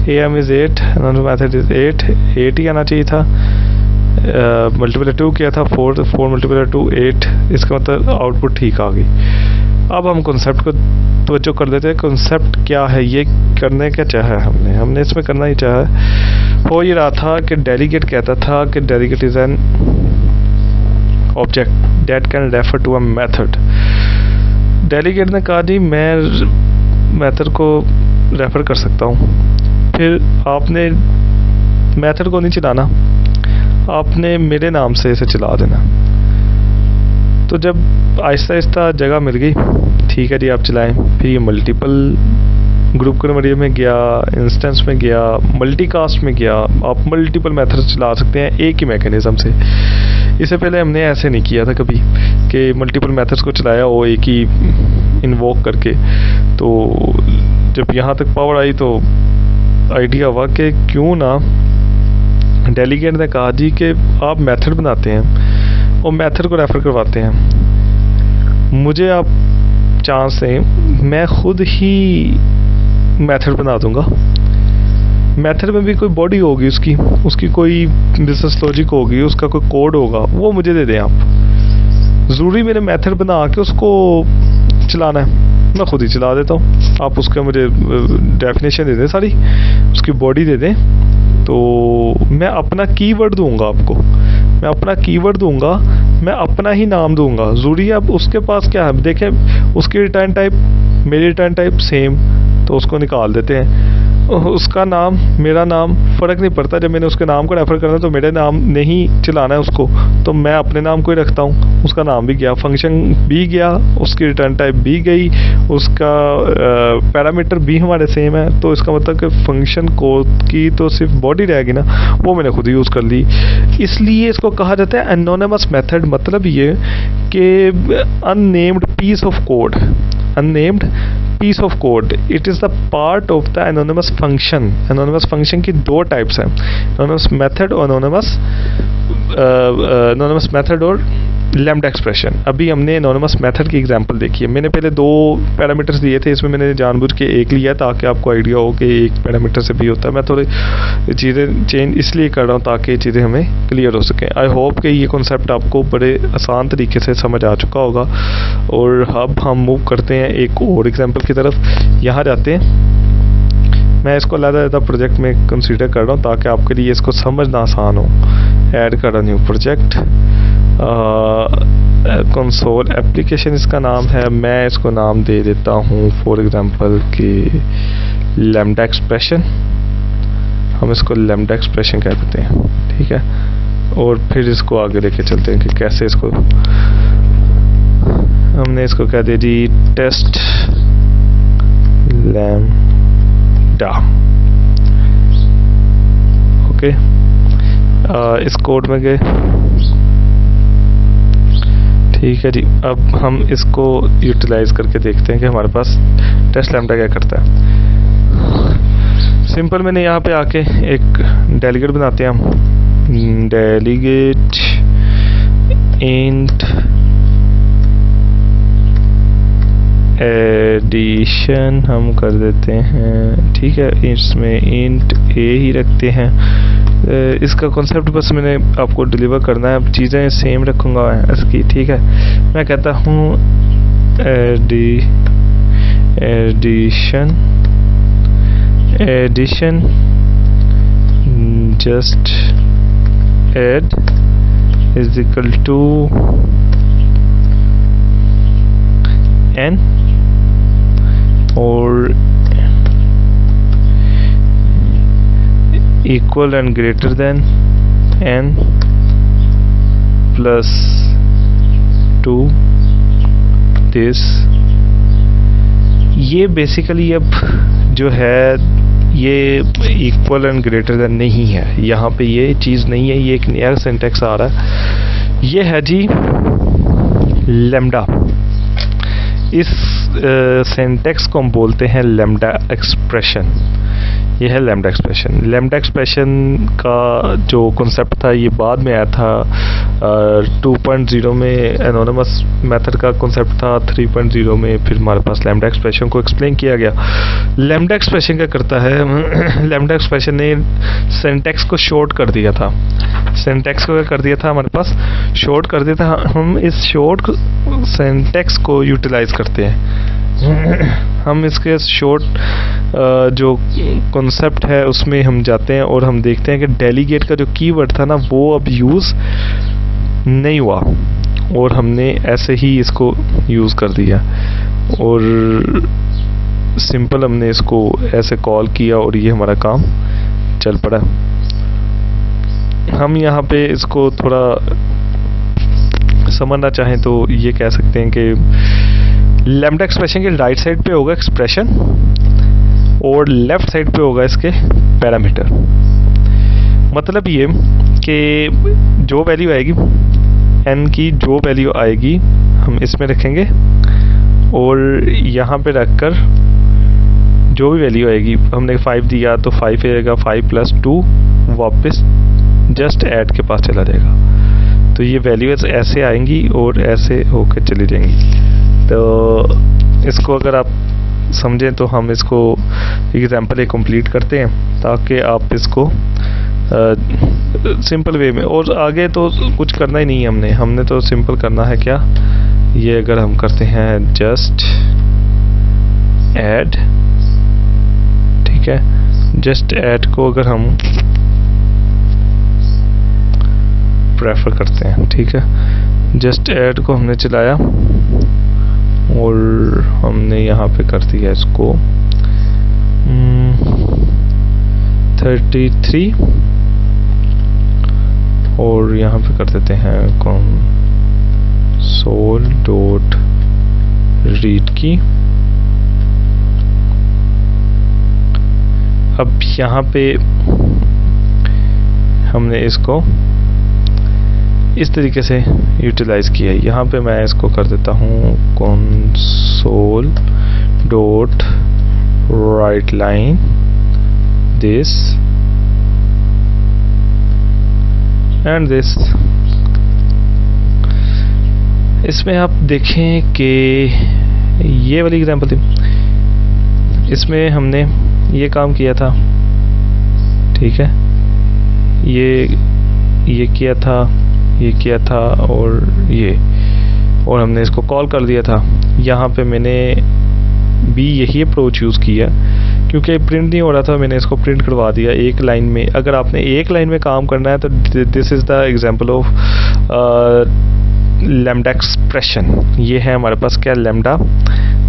AM is 8, method is 8 ही आना चाहिए था। मल्टीप्लाई 2 किया था, 4 मल्टीप्लाई 2 8, इसका मतलब आउटपुट ठीक आ गई। अब हम कॉन्सेप्ट को तवज्जो कर लेते हैं। कॉन्सेप्ट क्या है, ये करने क्या चाहा है हमने इसमें करना ही चाहा। हो ये रहा था कि डेलीगेट कहता था कि delegate is an object that can refer to a method. Delegate ने कहा जी मैं मेथड को रेफर कर सकता हूँ। फिर आपने मेथड को नहीं चलाना, आपने मेरे नाम से इसे चला देना। तो जब आहिस्ता आहिस्ता जगह मिल गई, ठीक है जी आप चलाएं। फिर ये मल्टीपल ग्रुप कन्वर्जन में गया, इंस्टेंस में गया, मल्टीकास्ट में गया। आप मल्टीपल मेथड चला सकते हैं एक ही मैकेनिज्म से। इससे पहले हमने ऐसे नहीं किया था कभी कि मल्टीपल मेथड्स को चलाया वो एक ही इन्वोक करके। तो जब यहाँ तक पावर आई तो आइडिया हुआ कि क्यों ना, डेलीगेट ने कहा जी कि आप मेथड बनाते हैं और मेथड को रेफर करवाते हैं, मुझे आप चांस दें, मैं खुद ही मेथड बना दूंगा। मेथड में भी कोई बॉडी होगी, उसकी कोई बिजनेस लॉजिक होगी, उसका कोई कोड होगा, वो मुझे दे दें आप। ज़रूरी मेरे मेथड बना के उसको चलाना है, मैं खुद ही चला देता हूँ। आप उसका मुझे डेफिनेशन दे दें, सारी उसकी बॉडी दे दें, तो मैं अपना कीवर्ड दूंगा आपको, मैं अपना कीवर्ड दूंगा, मैं अपना ही नाम दूंगा। ज़रूरी है अब उसके पास क्या है, देखें उसकी रिटर्न टाइप मेरी रिटर्न टाइप सेम, तो उसको निकाल देते हैं। उसका नाम मेरा नाम फ़र्क नहीं पड़ता। जब मैंने उसके नाम को रेफ़र करना है तो मेरे नाम नहीं चलाना है उसको, तो मैं अपने नाम को ही रखता हूँ। उसका नाम भी गया, फंक्शन भी गया, उसकी रिटर्न टाइप भी गई, उसका पैरामीटर भी हमारे सेम है। तो इसका मतलब कि फंक्शन कोड की तो सिर्फ बॉडी रहेगी ना, वो मैंने खुद यूज़ कर ली। इसलिए इसको कहा जाता है एनोनिमस मेथड। मतलब ये कि unnamed piece of code, unnamed piece of code, it is the part of the anonymous function. Anonymous function की दो टाइप्स हैं, एनोनिमस मेथड और एनोनिमस मेथड और लैम्डा एक्सप्रेशन। अभी हमने एनोनिमस मेथड की एग्जांपल देखी है। मैंने पहले 2 पैरामीटर्स दिए थे, इसमें मैंने जानबूझ के एक लिया ताकि आपको आइडिया हो कि एक पैरामीटर से भी होता है। मैं थोड़ी चीज़ें चेंज इसलिए कर रहा हूँ ताकि चीज़ें हमें क्लियर हो सकें। आई होप कि ये कॉन्सेप्ट आपको बड़े आसान तरीके से समझ आ चुका होगा। और अब हम मूव करते हैं एक और एग्जाम्पल की तरफ। यहाँ जाते हैं, मैं इसको अलग प्रोजेक्ट में कंसीडर कर रहा हूँ ताकि आपके लिए इसको समझना आसान हो। ऐड कर न्यू प्रोजेक्ट, कंसोल एप्लीकेशन इसका नाम है। मैं इसको नाम दे देता हूँ फॉर एग्जांपल कि लैम्डा एक्सप्रेशन। हम इसको लैम्डा एक्सप्रेशन कह देते हैं, ठीक है। और फिर इसको आगे लेके चलते हैं कि कैसे इसको हमने इसको कह दिया जी टेस्ट लैम्डा। ओके, इस कोड में गए, ठीक है जी। अब हम इसको यूटिलाइज करके देखते हैं कि हमारे पास टेस्ट लैम्डा क्या करता है। सिंपल मैंने यहाँ पे आके एक डेलीगेट बनाते हैं हम, डेलीगेट इंट एडिशन हम कर देते हैं, ठीक है। इसमें इंट ए ही रखते हैं। इसका कॉन्सेप्ट बस मैंने आपको डिलीवर करना है, अब चीज़ें सेम रखूँगा इसकी, ठीक है। मैं कहता हूँ addition just add is equal to n और equal and greater than n plus 2 this। ये बेसिकली अब जो है ये इक्वल एंड ग्रेटर देन नहीं है, यहाँ पे ये चीज़ नहीं है, ये एक नया सिंटैक्स आ रहा है। ये है जी लैम्डा। इस सिंटैक्स को हम बोलते हैं लैम्डा एक्सप्रेशन। ये है लैम्डा एक्सप्रेशन। लैम्डा एक्सप्रेशन का जो कॉन्सेप्ट था ये बाद में आया था 2.0 में एनोनिमस मेथड का कॉन्सेप्ट था, 3.0 में फिर हमारे पास लैम्डा एक्सप्रेशन को एक्सप्लेन किया गया। लैम्डा एक्सप्रेशन क्या करता है, लैम्डा एक्सप्रेशन ने सिंटैक्स को शॉर्ट कर दिया था। सिंटैक्स को क्या कर दिया था, हमारे पास शॉर्ट कर दिया था। हम इस शॉर्ट सिंटैक्स को यूटिलाइज करते हैं। हम इसके शॉर्ट जो कॉन्सेप्ट है उसमें हम जाते हैं और हम देखते हैं कि डेलीगेट का जो कीवर्ड था ना वो अब यूज़ नहीं हुआ और हमने ऐसे ही इसको यूज़ कर दिया और सिंपल हमने इसको ऐसे कॉल किया और ये हमारा काम चल पड़ा। हम यहाँ पे इसको थोड़ा समझना चाहें तो ये कह सकते हैं कि लैम्डा एक्सप्रेशन के राइट साइड पे होगा एक्सप्रेशन और लेफ्ट साइड पे होगा इसके पैरामीटर। मतलब ये कि जो वैल्यू आएगी n की, जो वैल्यू आएगी हम इसमें रखेंगे और यहाँ पे रखकर जो भी वैल्यू आएगी, हमने 5 दिया तो 5 आएगा, 5 + 2 वापस जस्ट ऐड के पास चला जाएगा। तो ये वैल्यूज ऐसे आएंगी और ऐसे होकर चली जाएंगी। तो इसको अगर आप समझें तो हम इसको एग्जाम्पल एक कंप्लीट करते हैं ताकि आप इसको सिंपल वे में, और आगे तो कुछ करना ही नहीं है हमने तो सिंपल करना है क्या, ये अगर हम करते हैं जस्ट ऐड, ठीक है। जस्ट ऐड को अगर हम प्रेफर करते हैं, ठीक है। जस्ट ऐड को हमने चलाया और हमने यहाँ पे कर दिया इसको 33 और यहाँ पे कर देते हैं console.read की। अब यहाँ पे हमने इसको इस तरीके से यूटिलाइज़ किया है। यहाँ पे मैं इसको कर देता हूँ console dot right line this and this. इसमें आप देखें कि ये वाली एग्जांपल थी, इसमें हमने ये काम किया था, ठीक है, ये किया था, ये किया था और हमने इसको कॉल कर दिया था। यहाँ पे मैंने भी यही अप्रोच यूज़ किया क्योंकि प्रिंट नहीं हो रहा था, मैंने इसको प्रिंट करवा दिया एक लाइन में। अगर आपने एक लाइन में काम करना है तो this is the example of lambda expression. ये है हमारे पास क्या, लैम्डा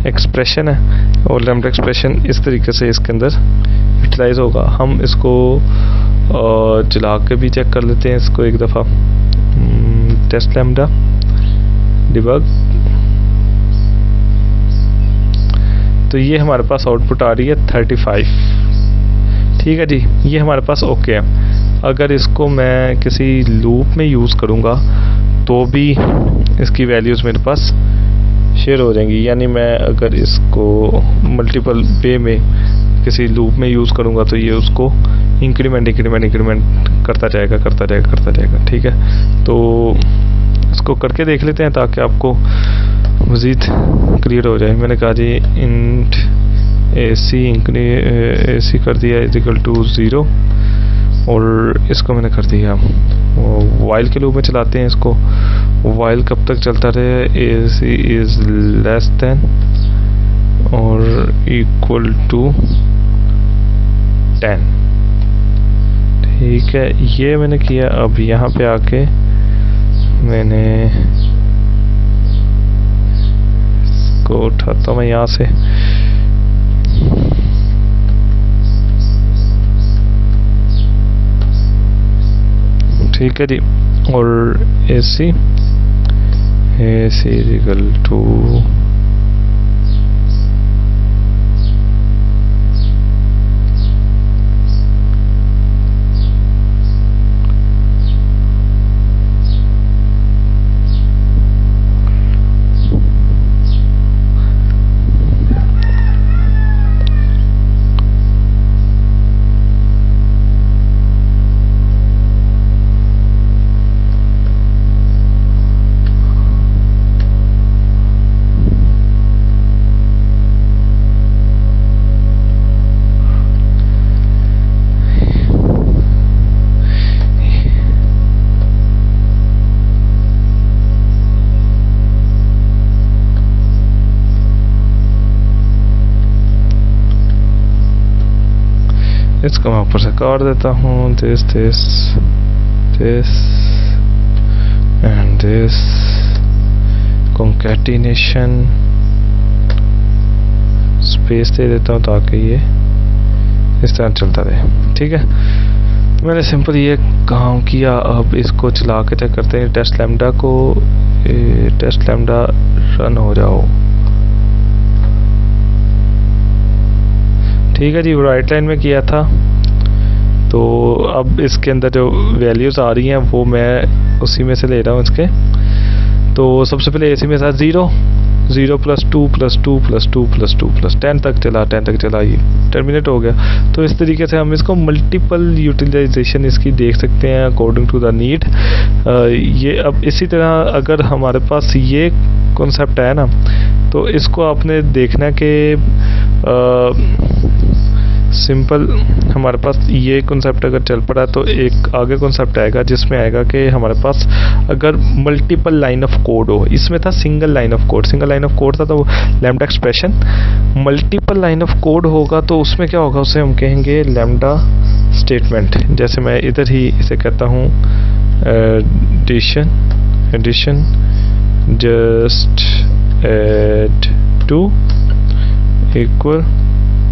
एक्सप्रेशन है, और लैम्डा एक्सप्रेशन इस तरीके से इसके अंदर यूटिलाइज होगा। हम इसको चला के भी चेक कर लेते हैं इसको एक दफ़ा। टेस्ट लैम्डा डिबग, तो ये हमारे पास आउटपुट आ रही है 35, ठीक है जी, ये हमारे पास ओके है। अगर इसको मैं किसी लूप में यूज़ करूँगा तो भी इसकी वैल्यूज़ मेरे पास शेयर हो जाएंगी। यानी मैं अगर इसको मल्टीपल वे में किसी लूप में यूज़ करूँगा तो ये उसको इंक्रीमेंट करता जाएगा, ठीक है। तो इसको करके देख लेते हैं ताकि आपको मज़ीद क्लियर हो जाए। मैंने कहा जी इंट AC कर दिया इक्वल टू 0 और इसको मैंने कर दिया वाइल के लूप में चलाते हैं इसको। वाइल कब तक चलता रहे, AC इज़ लेस देन और इक्वल टू 10, ठीक है, ये मैंने किया। अब यहाँ पे आके मैंने इसको उठाता हूँ मैं यहाँ से, ठीक है जी, और AC इक्वल टू इसको मैं ऊपर से काट देता हूँ, this and this concatenation space दे देता हूँ ताकि ये इस तरह चलता रहे, ठीक है। मैंने सिंपल ये काम किया। अब इसको चला के चेक करते हैं टेस्ट लैम्डा को, टेस्ट लैम्डा रन हो जाओ, ठीक है जी, राइट लाइन में किया था। तो अब इसके अंदर जो वैल्यूज़ आ रही हैं वो मैं उसी में से ले रहा हूँ इसके। तो सबसे पहले AC में था 0 + 2 + 2 + 2 + 2 + 10 तक चला, ये टर्मिनेट हो गया। तो इस तरीके से हम इसको मल्टीपल यूटिलाइजेशन इसकी देख सकते हैं अकॉर्डिंग टू द नीड। ये अब इसी तरह अगर हमारे पास ये कॉन्सेप्ट है ना, तो इसको आपने देखना कि सिंपल हमारे पास ये कॉन्सेप्ट अगर चल पड़ा तो एक आगे कॉन्सेप्ट आएगा जिसमें आएगा कि हमारे पास अगर मल्टीपल लाइन ऑफ कोड हो। इसमें था सिंगल लाइन ऑफ कोड था, तो lambda expression. Multiple line of code होगा तो उसमें क्या होगा, उसे हम कहेंगे लैम्डा स्टेटमेंट। जैसे मैं इधर ही इसे कहता हूँ addition just add to equal,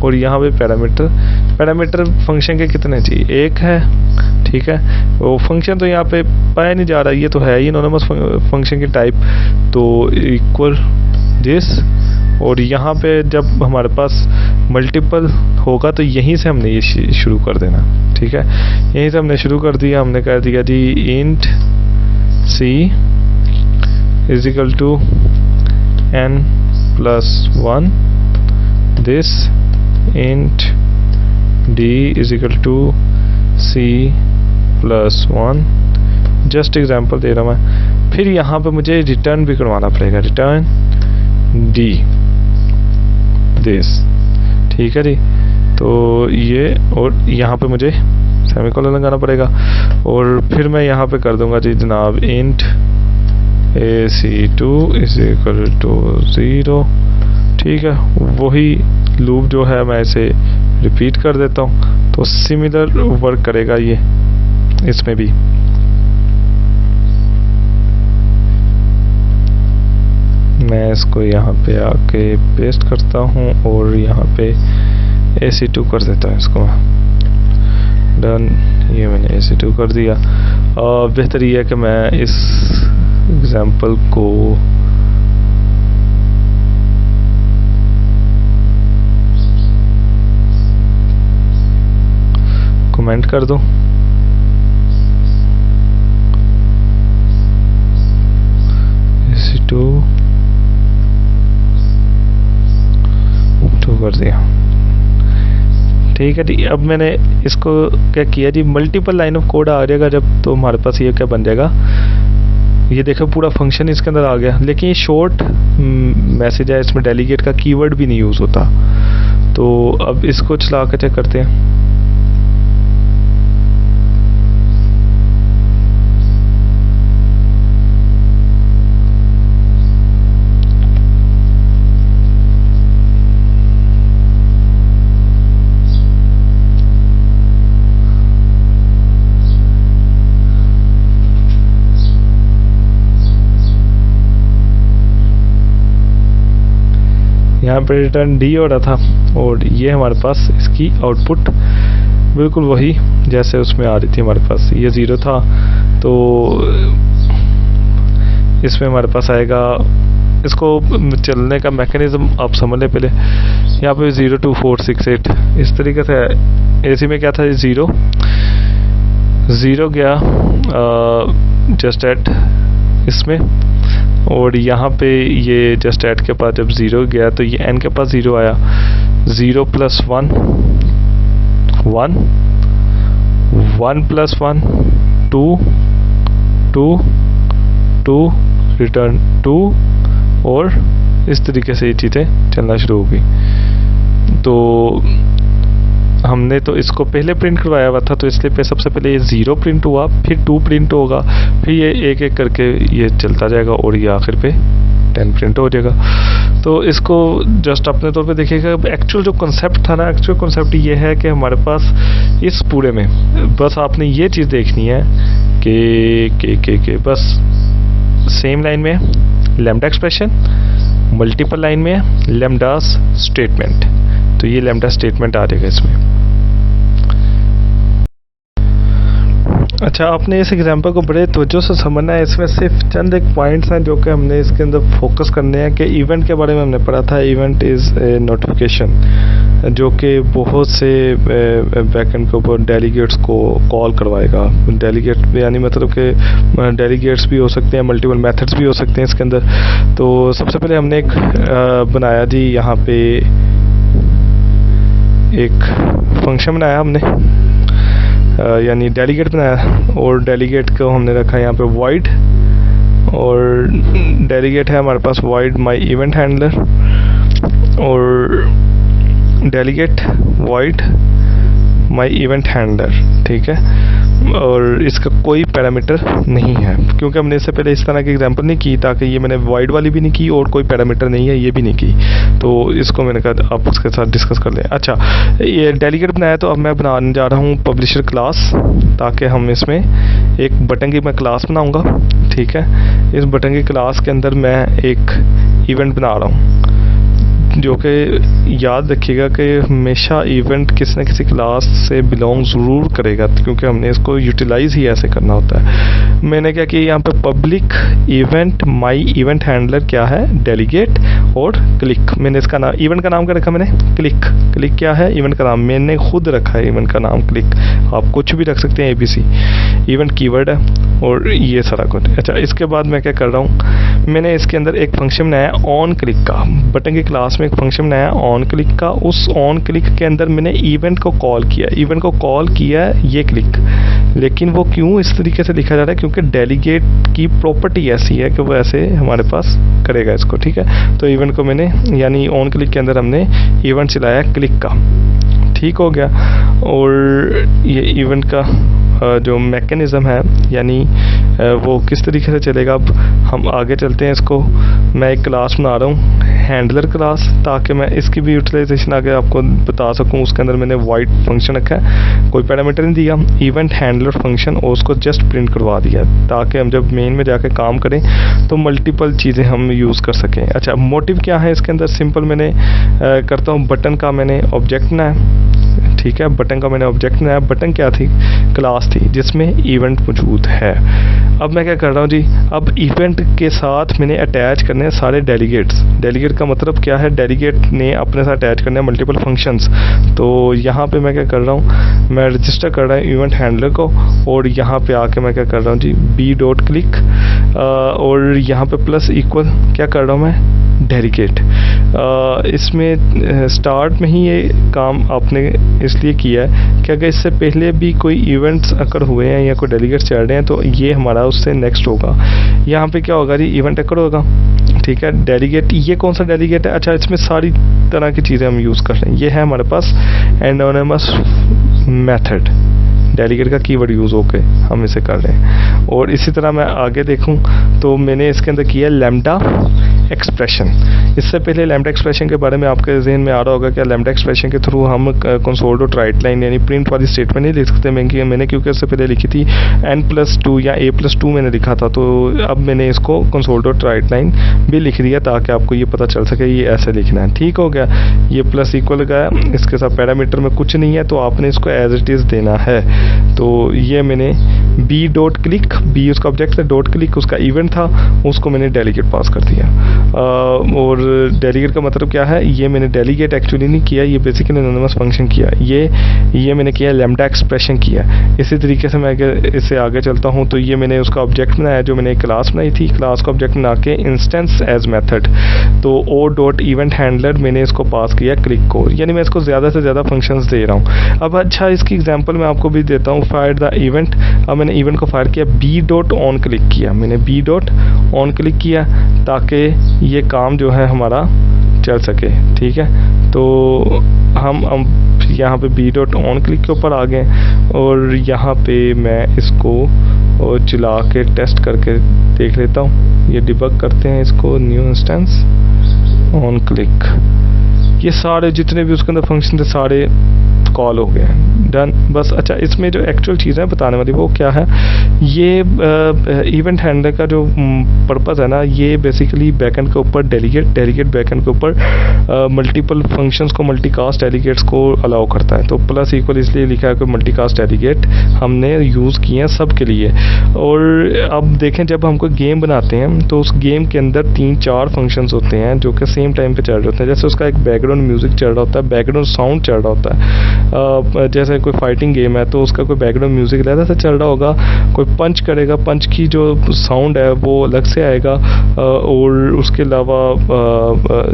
और यहाँ पे पैरामीटर फंक्शन के कितने चाहिए, 1 है, ठीक है। वो फंक्शन तो यहाँ पे पाया नहीं जा रहा, ये तो है ही एनोनिमस फंक्शन की टाइप, तो इक्वल दिस। और यहाँ पे जब हमारे पास मल्टीपल होगा तो यहीं से हमने ये शुरू कर देना, ठीक है। यहीं से हमने शुरू कर दिया, हमने कह दिया जी int C is equal to n plus 1, this int d is equal to C plus 1, just example दे रहा हूँ मैं। फिर यहाँ पे मुझे रिटर्न भी करवाना पड़ेगा, रिटर्न d दिस, ठीक है जी। तो ये, और यहाँ पे मुझे सेमीकोलन लगाना पड़ेगा, और फिर मैं यहाँ पे कर दूंगा जी जनाब int AC2 is equal to 0, ठीक है। वही लूप जो है मैं इसे रिपीट कर देता हूँ, तो सिमिलर वर्क करेगा ये इसमें भी। मैं इसको यहाँ पे आके पेस्ट करता हूँ और यहाँ पे AC2 कर देता हूँ इसको, डन। ये मैंने AC2 कर दिया। बेहतर ये है कि मैं इस एग्जाम्पल को कमेंट कर दूं। AC2 कर दिया, ठीक है जी। अब मैंने इसको क्या किया जी, मल्टीपल लाइन ऑफ कोड आ जाएगा जब, तो हमारे पास ये क्या बन जाएगा, ये देखो पूरा फंक्शन इसके अंदर आ गया। लेकिन ये शॉर्ट मैसेज है, इसमें डेलीगेट का कीवर्ड भी नहीं यूज़ होता। तो अब इसको चला कर चेक करते हैं। यहाँ पे रिटर्न डी हो रहा था, और ये हमारे पास इसकी आउटपुट बिल्कुल वही जैसे उसमें आ रही थी हमारे पास। ये 0 था, तो इसमें हमारे पास आएगा। इसको चलने का मैकेनिज्म आप समझ लें पहले। यहाँ पे 0 2 4 6 8 इस तरीके से AC में क्या था, 0 गया जस्ट एट इसमें, और यहाँ पे ये जस्ट ऐड के पास जब 0 गया तो ये n के पास 0 आया। 0 + 1 1, 1 + 1 2 2 2, रिटर्न 2, और इस तरीके से ये चीज़ें चलना शुरू हो गई। तो हमने तो इसको पहले प्रिंट करवाया हुआ था, तो इसलिए पे सबसे पहले ये 0 प्रिंट हुआ, फिर 2 प्रिंट होगा, फिर ये एक एक करके ये चलता जाएगा, और ये आखिर पे 10 प्रिंट हो जाएगा। तो इसको जस्ट अपने तौर पे देखिएगा। एक्चुअल जो कॉन्सेप्ट था ना, एक्चुअल कॉन्सेप्ट ये है कि हमारे पास इस पूरे में बस आपने ये चीज़ देखनी है कि बस सेम लाइन में लैम्डा एक्सप्रेशन, मल्टीपल लाइन में लैम्डास स्टेटमेंट, तो ये लैम्डा स्टेटमेंट आ जाएगा इसमें। अच्छा, आपने इस एग्जांपल को बड़े तवज्जो से समझना है। इसमें सिर्फ चंद एक पॉइंट्स हैं जो कि हमने इसके अंदर फोकस करने हैं। कि इवेंट के बारे में हमने पढ़ा था, इवेंट इज़ ए नोटिफिकेशन, जो कि बहुत से बैकएंड के ऊपर डेलीगेट्स को कॉल करवाएगा। डेलीगेट यानी मतलब कि डेलीगेट्स भी हो सकते हैं, मल्टीपल मेथड्स भी हो सकते हैं इसके अंदर। तो सबसे पहले हमने एक बनाया जी, यहाँ पे एक फंक्शन बनाया हमने, यानी डेलीगेट बनाया, और डेलीगेट को हमने रखा यहाँ पे void, और डेलीगेट है हमारे पास void my event handler, और delegate void my event handler, ठीक है। और इसका कोई पैरामीटर नहीं है, क्योंकि हमने इससे पहले इस तरह की एग्जांपल नहीं की, ताकि ये मैंने void वाली भी नहीं की और कोई पैरामीटर नहीं है ये भी नहीं की। तो इसको मैंने कहा आप उसके साथ डिस्कस कर लें। अच्छा, ये डेलीगेट बनाया, तो अब मैं बनाने जा रहा हूँ पब्लिशर क्लास, ताकि हम इसमें एक बटन की मैं क्लास बनाऊँगा, ठीक है। इस बटन की क्लास के अंदर मैं एक इवेंट बना रहा हूँ, जो कि याद रखिएगा कि हमेशा इवेंट किसी न किसी क्लास से बिलोंग ज़रूर करेगा, क्योंकि हमने इसको यूटिलाइज़ ही ऐसे करना होता है। मैंने क्या किया यहाँ पे पब्लिक इवेंट माई इवेंट हैंडलर क्या है, डेलीगेट और क्लिक। मैंने इसका नाम, इवेंट का नाम क्या रखा मैंने, क्लिक। क्लिक क्या है, इवेंट का नाम, मैंने खुद रखा है इवेंट का नाम क्लिक। आप कुछ भी रख सकते हैं, ABC इवेंट कीवर्ड है और ये सारा कुछ। अच्छा, इसके बाद मैं क्या कर रहा हूँ, मैंने इसके अंदर एक फंक्शन बनाया ऑन क्लिक का। बटन की क्लास में एक फंक्शन बनाया ऑन क्लिक का। उस ऑन क्लिक के अंदर मैंने इवेंट को कॉल किया, इवेंट को कॉल किया ये क्लिक। लेकिन वो क्यों इस तरीके से लिखा जा रहा है, क्योंकि डेलीगेट की प्रॉपर्टी ऐसी है कि वो ऐसे हमारे पास करेगा इसको, ठीक है। तो इवेंट को मैंने, यानी ऑन क्लिक के अंदर हमने इवेंट चलाया क्लिक का, ठीक हो गया। और ये इवेंट का जो मैकेनिज़्म है, यानी वो किस तरीके से चलेगा, अब हम आगे चलते हैं। इसको मैं एक क्लास बना रहा हूँ, हैंडलर क्लास, ताकि मैं इसकी भी यूटिलाइजेशन आगे आपको बता सकूँ। उसके अंदर मैंने वाइड फंक्शन रखा है, कोई पैरामीटर नहीं दिया, इवेंट हैंडलर फंक्शन, और उसको जस्ट प्रिंट करवा दिया, ताकि हम जब मेन में जाके काम करें तो मल्टीपल चीज़ें हम यूज़ कर सकें। अच्छा, मोटिव क्या है इसके अंदर, सिंपल मैंने करता हूँ, बटन का मैंने ऑब्जेक्ट बनाया, ठीक है। बटन का मैंने ऑब्जेक्ट बनाया। बटन क्या थी, क्लास थी जिसमें इवेंट मौजूद है। अब मैं क्या कर रहा हूँ जी, अब इवेंट के साथ मैंने अटैच करने हैं सारे डेलीगेट्स। डेलीगेट का मतलब क्या है, डेलीगेट ने अपने साथ अटैच करने हैं मल्टीपल फंक्शंस। तो यहाँ पे मैं क्या कर रहा हूँ, मैं रजिस्टर कर रहा हूँ इवेंट हैंडलर को, और यहाँ पे आके मैं क्या कर रहा हूँ जी, b.click, और यहाँ पे प्लस इक्वल क्या कर रहा हूँ मैं, डेलीगेट। इसमें स्टार्ट में ही ये काम आपने इसलिए किया है कि अगर इससे पहले भी कोई इवेंट्स अकर हुए हैं या कोई डेलीगेट्स चल रहे हैं तो ये हमारा उससे नेक्स्ट होगा। यहाँ पे क्या होगा जी, इवेंट अकर होगा, ठीक है। डेलीगेट, ये कौन सा डेलीगेट है, अच्छा इसमें सारी तरह की चीज़ें हम यूज़ कर रहे हैं। ये है हमारे पास एनोनिमस मेथड, डेलीगेट का कीवर्ड यूज़ होके हम इसे कर रहे हैं। और इसी तरह मैं आगे देखूं तो मैंने इसके अंदर किया लैम्डा एक्सप्रेशन। इससे पहले लैम्डा एक्सप्रेशन के बारे में आपके जहन में आ रहा होगा कि लैम्डा एक्सप्रेशन के थ्रू हम कंसोल डॉट राइट लाइन यानी प्रिंट वाली स्टेटमेंट नहीं लिख सकते। मैंने क्योंकि इससे पहले लिखी थी n+2 या a+2 मैंने लिखा था, तो अब मैंने इसको कंसोल डॉट राइट लाइन भी लिख दिया ताकि आपको ये पता चल सके ये ऐसे लिखना है, ठीक हो गया। ये प्लस इक्वल लगाया, इसके साथ पैरामीटर में कुछ नहीं है तो आपने इसको एज इट इज़ देना है। तो ये मैंने b.click, b उसका ऑब्जेक्ट है, .click उसका इवेंट था, उसको मैंने डेलीगेट पास कर दिया। और डेलीगेट का मतलब क्या है, ये मैंने डेलीगेट एक्चुअली नहीं किया, ये बेसिकली एनोनिमस फंक्शन किया, ये मैंने किया लैम्डा एक्सप्रेशन किया। इसी तरीके से मैं अगर इससे आगे चलता हूँ तो ये मैंने उसका ऑब्जेक्ट बनाया, जो मैंने एक क्लास बनाई थी, क्लास का ऑब्जेक्ट बना के इंस्टेंस एज मेथड, तो o.इवेंट हैंडलर मैंने इसको पास किया क्लिक को, यानी मैं इसको ज़्यादा से ज़्यादा फंक्शंस दे रहा हूँ। अब अच्छा, इसकी एग्जांपल मैं आपको भी देता हूँ, फायर द इवेंट। अब मैंने इवेंट को फायर किया, b.onClick किया, मैंने b.onClick किया ताकि ये काम जो है हमारा चल सके, ठीक है। तो हम यहाँ पे b.onClick के ऊपर आ गए और यहाँ पे मैं इसको चला के टेस्ट करके देख लेता हूँ। ये डिबग करते हैं इसको, न्यू इंस्टेंस ऑन क्लिक, ये सारे जितने भी उसके अंदर फंक्शन थे सारे कॉल हो गए, डन, बस। अच्छा, इसमें जो एक्चुअल चीज़ें बताने वाली वो क्या है, ये इवेंट हैंडलर का जो पर्पस है ना, ये बेसिकली बैकएंड के ऊपर डेलीगेट बैकएंड के ऊपर मल्टीपल फंक्शंस को, मल्टीकास्ट डेलीगेट्स को अलाउ करता है। तो प्लस इक्वल इसलिए लिखा है कि मल्टीकास्ट डेलीगेट हमने यूज़ किए हैं सब के लिए। और अब देखें, जब हम कोई गेम बनाते हैं तो उस गेम के अंदर 3-4 फंक्शंस होते हैं जो कि सेम टाइम पे चल रहे होते हैं। जैसे उसका एक बैकग्राउंड म्यूज़िक चल रहा होता है, बैकग्राउंड साउंड चल रहा होता है। जैसे कोई फाइटिंग गेम है तो उसका कोई बैकग्राउंड म्यूज़िक अलग से चल रहा होगा, कोई पंच करेगा, पंच की जो साउंड है वो अलग से आएगा, और उसके अलावा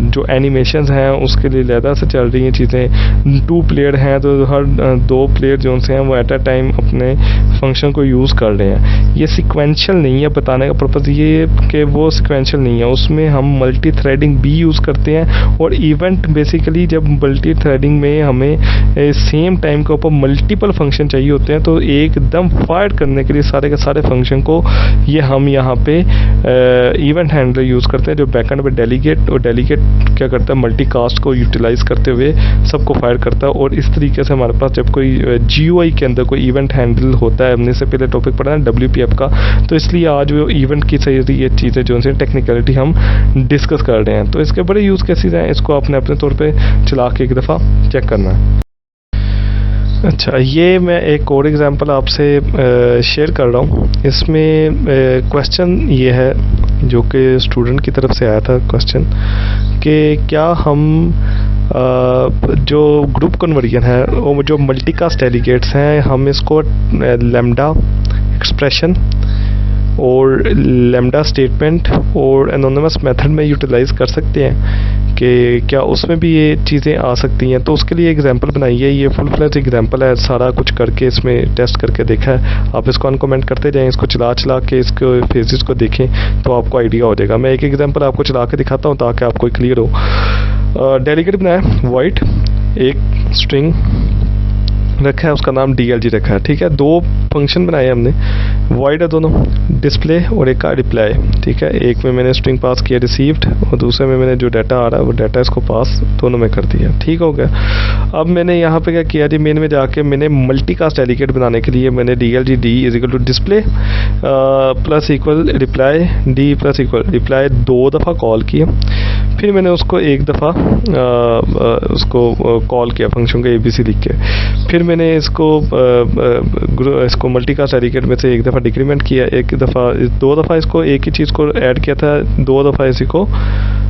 जो एनिमेशंस हैं उसके लिए अलग से चल रही हैं चीज़ें। 2 प्लेयर हैं तो हर 2 प्लेयर जो से हैं वो एट अ टाइम अपने फंक्शन को यूज़ कर रहे हैं। ये सिक्वेंशियल नहीं है, बताने का पर्पज़ ये कि वो सिक्वेंशियल नहीं है, उसमें हम मल्टी थ्रेडिंग भी यूज़ करते हैं। और इवेंट बेसिकली जब मल्टी थ्रेडिंग में हमें सेम टाइम के ऊपर मल्टीपल फंक्शन चाहिए होते हैं, तो एकदम फायर करने के लिए सारे के सारे फंक्शन को ये हम यहाँ पे इवेंट हैंडलर यूज़ करते हैं जो बैकएंड पे डेलीगेट, और डेलीगेट क्या करता है, मल्टीकास्ट को यूटिलाइज करते हुए सबको फायर करता है। और इस तरीके से हमारे पास जब कोई GUI के अंदर कोई इवेंट हैंडल होता है, हमने से पहले टॉपिक पढ़ा है WPF का, तो इसलिए आज वो इवेंट की सारी ये चीज़ें जो उनसे टेक्निकलिटी हम डिस्कस कर रहे हैं। तो इसके बड़े यूज़ केसेस हैं, इसको आपने अपने तौर पे चला के एक दफ़ा चेक करना है। अच्छा, ये मैं एक और एग्जांपल आपसे शेयर कर रहा हूँ। इसमें क्वेश्चन ये है जो कि स्टूडेंट की तरफ से आया था क्वेश्चन, कि क्या हम जो ग्रुप कन्वर्जन है, वो जो मल्टीकास्ट डेलीगेट्स हैं, हम इसको लैम्डा एक्सप्रेशन और लैम्डा स्टेटमेंट और एनोनिमस मेथड में यूटिलाइज कर सकते हैं, कि क्या उसमें भी ये चीज़ें आ सकती हैं। तो उसके लिए एग्जांपल बनाई है, ये फुल फ्लैश एग्जांपल है, सारा कुछ करके इसमें टेस्ट करके देखा है। आप इसको अनकमेंट करते जाएं, इसको चला चला के इसके फेजेस को देखें तो आपको आइडिया हो जाएगा। मैं एक एग्जांपल आपको चला के दिखाता हूँ ताकि आपको क्लियर हो। डेलीगेट बनाया वाइट, एक स्ट्रिंग रखा है, उसका नाम DLG रखा है, ठीक है। दो फंक्शन बनाए हमने, वॉइड है दोनों, डिस्प्ले और एक का रिप्लाई, ठीक है। एक में मैंने स्ट्रिंग पास किया रिसीव्ड, और दूसरे में मैंने जो डाटा आ रहा है वो डाटा इसको पास दोनों में कर दिया, ठीक हो गया। अब मैंने यहाँ पे क्या किया जी, मेन में जाके मैंने मल्टीकास्ट डेलीगेट बनाने के लिए मैंने DLG D is equal to display plus equal reply D plus equal reply 2 दफ़ा कॉल किया, फिर मैंने उसको एक दफ़ा उसको कॉल किया फंक्शन का ABC लिख के, फिर मैंने इसको मल्टीकास्ट डेलीगेट में से एक दफ़ा डिक्रीमेंट किया, एक दफ़ा 2 दफ़ा इसको एक ही चीज़ को ऐड किया था, 2 दफ़ा इसी को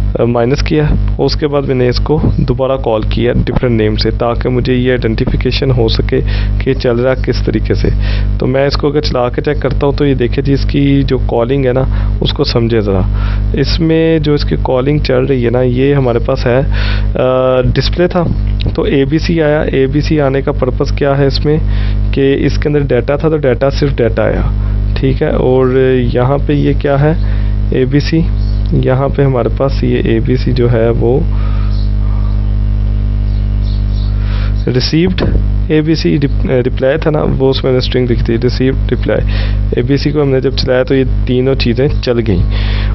माइनस किया। उसके बाद मैंने इसको दोबारा कॉल किया डिफरेंट नेम से, ताकि मुझे ये आइडेंटिफिकेशन हो सके कि चल रहा किस तरीके से। तो मैं इसको अगर चला के चेक करता हूँ तो ये देखिए जी, इसकी जो कॉलिंग है ना उसको समझे ज़रा। इसमें जो इसकी कॉलिंग चल रही है ना, ये हमारे पास है डिस्प्ले था तो ABC आया। ABC आने का पर्पज़ क्या है इसमें, कि इसके अंदर डाटा था तो डाटा सिर्फ डाटा आया, ठीक है। और यहाँ पे ये क्या है ABC, यहाँ पे हमारे पास ये ABC जो है वो रिसीव्ड ABC रिप्लाई था ना, वो उसमें स्ट्रिंग लिखी थी रिसीव्ड रिप्लाई। ABC को हमने जब चलाया तो ये तीनों चीज़ें चल गई।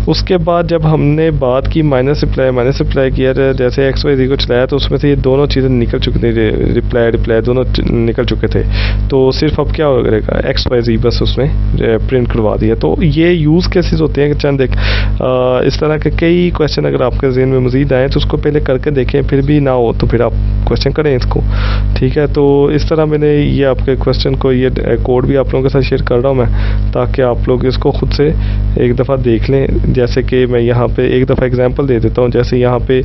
उसके बाद जब हमने बात की माइनस रिप्लाई किया, जैसे XYZ को चलाया तो उसमें से ये दोनों चीज़ें निकल चुकी थी, रिप्लाई दोनों निकल चुके थे। तो सिर्फ अब क्या होगा, XYZ बस उसमें प्रिंट करवा दिया। तो ये यूज़ केसेस होते हैं कि चंद एक इस तरह के कई क्वेश्चन अगर आपके ज़हन में मज़ीद आए तो उसको पहले करके देखें, फिर भी ना हो तो फिर आप क्वेश्चन करें इसको, ठीक है। तो इस तरह मैंने ये आपके क्वेश्चन को, ये कोड भी आप लोगों के साथ शेयर कर रहा हूँ मैं, ताकि आप लोग इसको खुद से एक दफ़ा देख लें। जैसे कि मैं यहाँ पे एक दफ़ा एग्जांपल दे देता हूँ, जैसे यहाँ पे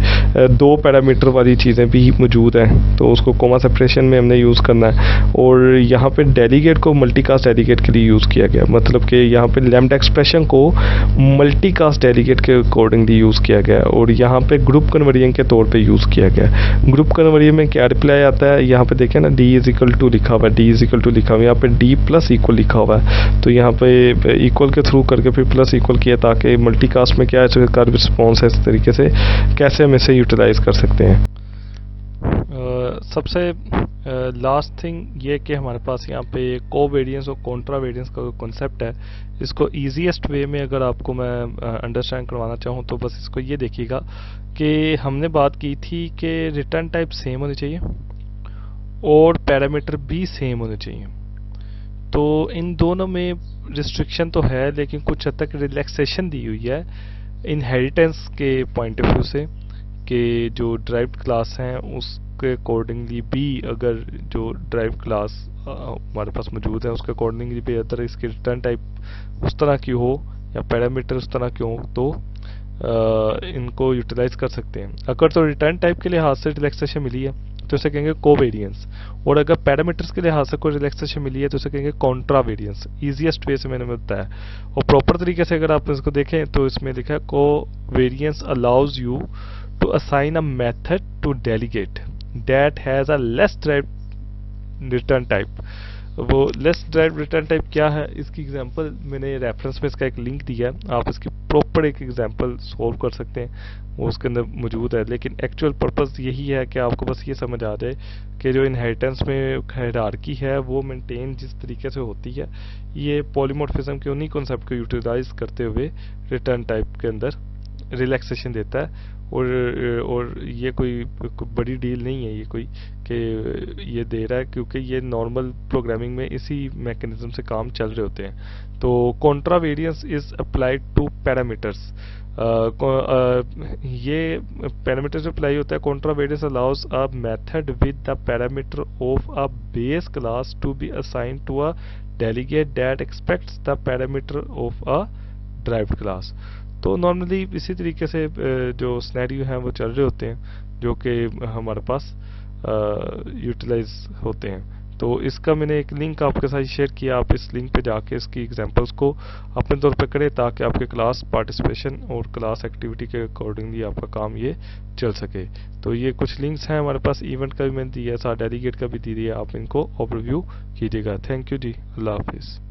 2 पैरामीटर वाली चीज़ें भी मौजूद हैं, तो उसको कोमा सेपरेशन में हमने यूज़ करना है। और यहाँ पे डेलीगेट को मल्टीकास्ट डेलीगेट के लिए यूज़ किया गया, मतलब कि यहाँ पे लैम्डा एक्सप्रेशन को मल्टीकास्ट डेलीगेट के अकॉर्डिंगली यूज़ किया गया, और यहाँ पे ग्रुप कन्वर्जन के तौर पे यूज़ किया गया। ग्रुप कन्वर्जन में क्या रिप्लाई आता है, यहाँ पे देखें ना, D इज इक्वल टू लिखा हुआ है, D इज इक्वल टू लिखा हुआ है, यहाँ पे D प्लस इक्वल लिखा हुआ है। तो यहाँ पे इक्वल के थ्रू करके फिर प्लस इक्वल किया, ताकि मल्टीकास्ट में क्या है कर्व रिस्पॉन्स है, इस तरीके से कैसे हम इसे यूटिलाइज कर सकते हैं। सबसे लास्ट थिंग ये कि हमारे पास यहाँ पे कोवेरिएंस और कॉन्ट्रा वेरिएंस का कॉन्सेप्ट है। इसको ईजीएस्ट वे में अगर आपको मैं अंडरस्टैंड करवाना चाहूँ तो बस इसको ये देखिएगा कि हमने बात की थी कि रिटर्न टाइप सेम होनी चाहिए और पैरामीटर भी सेम होने चाहिए। तो इन दोनों में रिस्ट्रिक्शन तो है, लेकिन कुछ हद तक रिलैक्सेशन दी हुई है इनहेरिटेंस के पॉइंट ऑफ व्यू से, कि जो ड्राइव्ड क्लास हैं उसके अकॉर्डिंगली भी अगर जो ड्राइव क्लास हमारे पास मौजूद है उसके अकॉर्डिंगली भी अगर इसकी रिटर्न टाइप उस तरह की हो या पैरामीटर उस तरह की हो तो इनको यूटिलाइज कर सकते हैं। अगर तो रिटर्न टाइप के लिहाज से रिलैक्सेशन मिली है तो इसे कहेंगे कोवेरिएंस, और अगर पैरामीटर्स के लिहाज से कोई रिलैक्सेशन मिली है तो इसे कहेंगे कॉन्ट्रा वेरिएंस। ईजीएस्ट वे से मैंने बताया, और प्रॉपर तरीके से अगर आप इसको देखें तो इसमें लिखा है covariance allows you to assign a method to delegate that has a less derived return type वो लेट्स ड्राइव रिटर्न टाइप क्या है, इसकी एग्जांपल मैंने रेफरेंस में इसका एक लिंक दिया है, आप इसकी प्रॉपर एक एग्जांपल सॉल्व कर सकते हैं, वो उसके अंदर मौजूद है। लेकिन एक्चुअल पर्पस यही है कि आपको बस ये समझ आ जाए कि जो इनहेरिटेंस में हायरार्की है वो मेंटेन जिस तरीके से होती है, ये पॉलीमॉर्फिज्म के उन्हीं कॉन्सेप्ट को यूटिलाइज करते हुए रिटर्न टाइप के अंदर रिलैक्सेशन देता है। और ये कोई बड़ी डील नहीं है ये कोई कि ये दे रहा है, क्योंकि ये नॉर्मल प्रोग्रामिंग में इसी मैकेनिज्म से काम चल रहे होते हैं। तो contravariance is applied to parameters, ये पैरामीटर्स अप्लाई होता है। Contravariance allows a method with the parameter of a base class to be assigned to a delegate that expects the parameter of a derived class. तो normally इसी तरीके से जो scenario हैं वो चल रहे होते हैं जो कि हमारे पास यूटिलाइज होते हैं। तो इसका मैंने एक लिंक आपके साथ शेयर किया, आप इस लिंक पे जाके इसकी एग्जांपल्स को अपने तौर पे करें ताकि आपके क्लास पार्टिसिपेशन और क्लास एक्टिविटी के अकॉर्डिंगली आपका काम ये चल सके। तो ये कुछ लिंक्स हैं हमारे पास, इवेंट का भी मैंने दिया है, साथ डेलीगेट का भी दिया है, आप इनको ओवरव्यू कीजिएगा। थैंक यू जी, अल्लाह हाफिज़।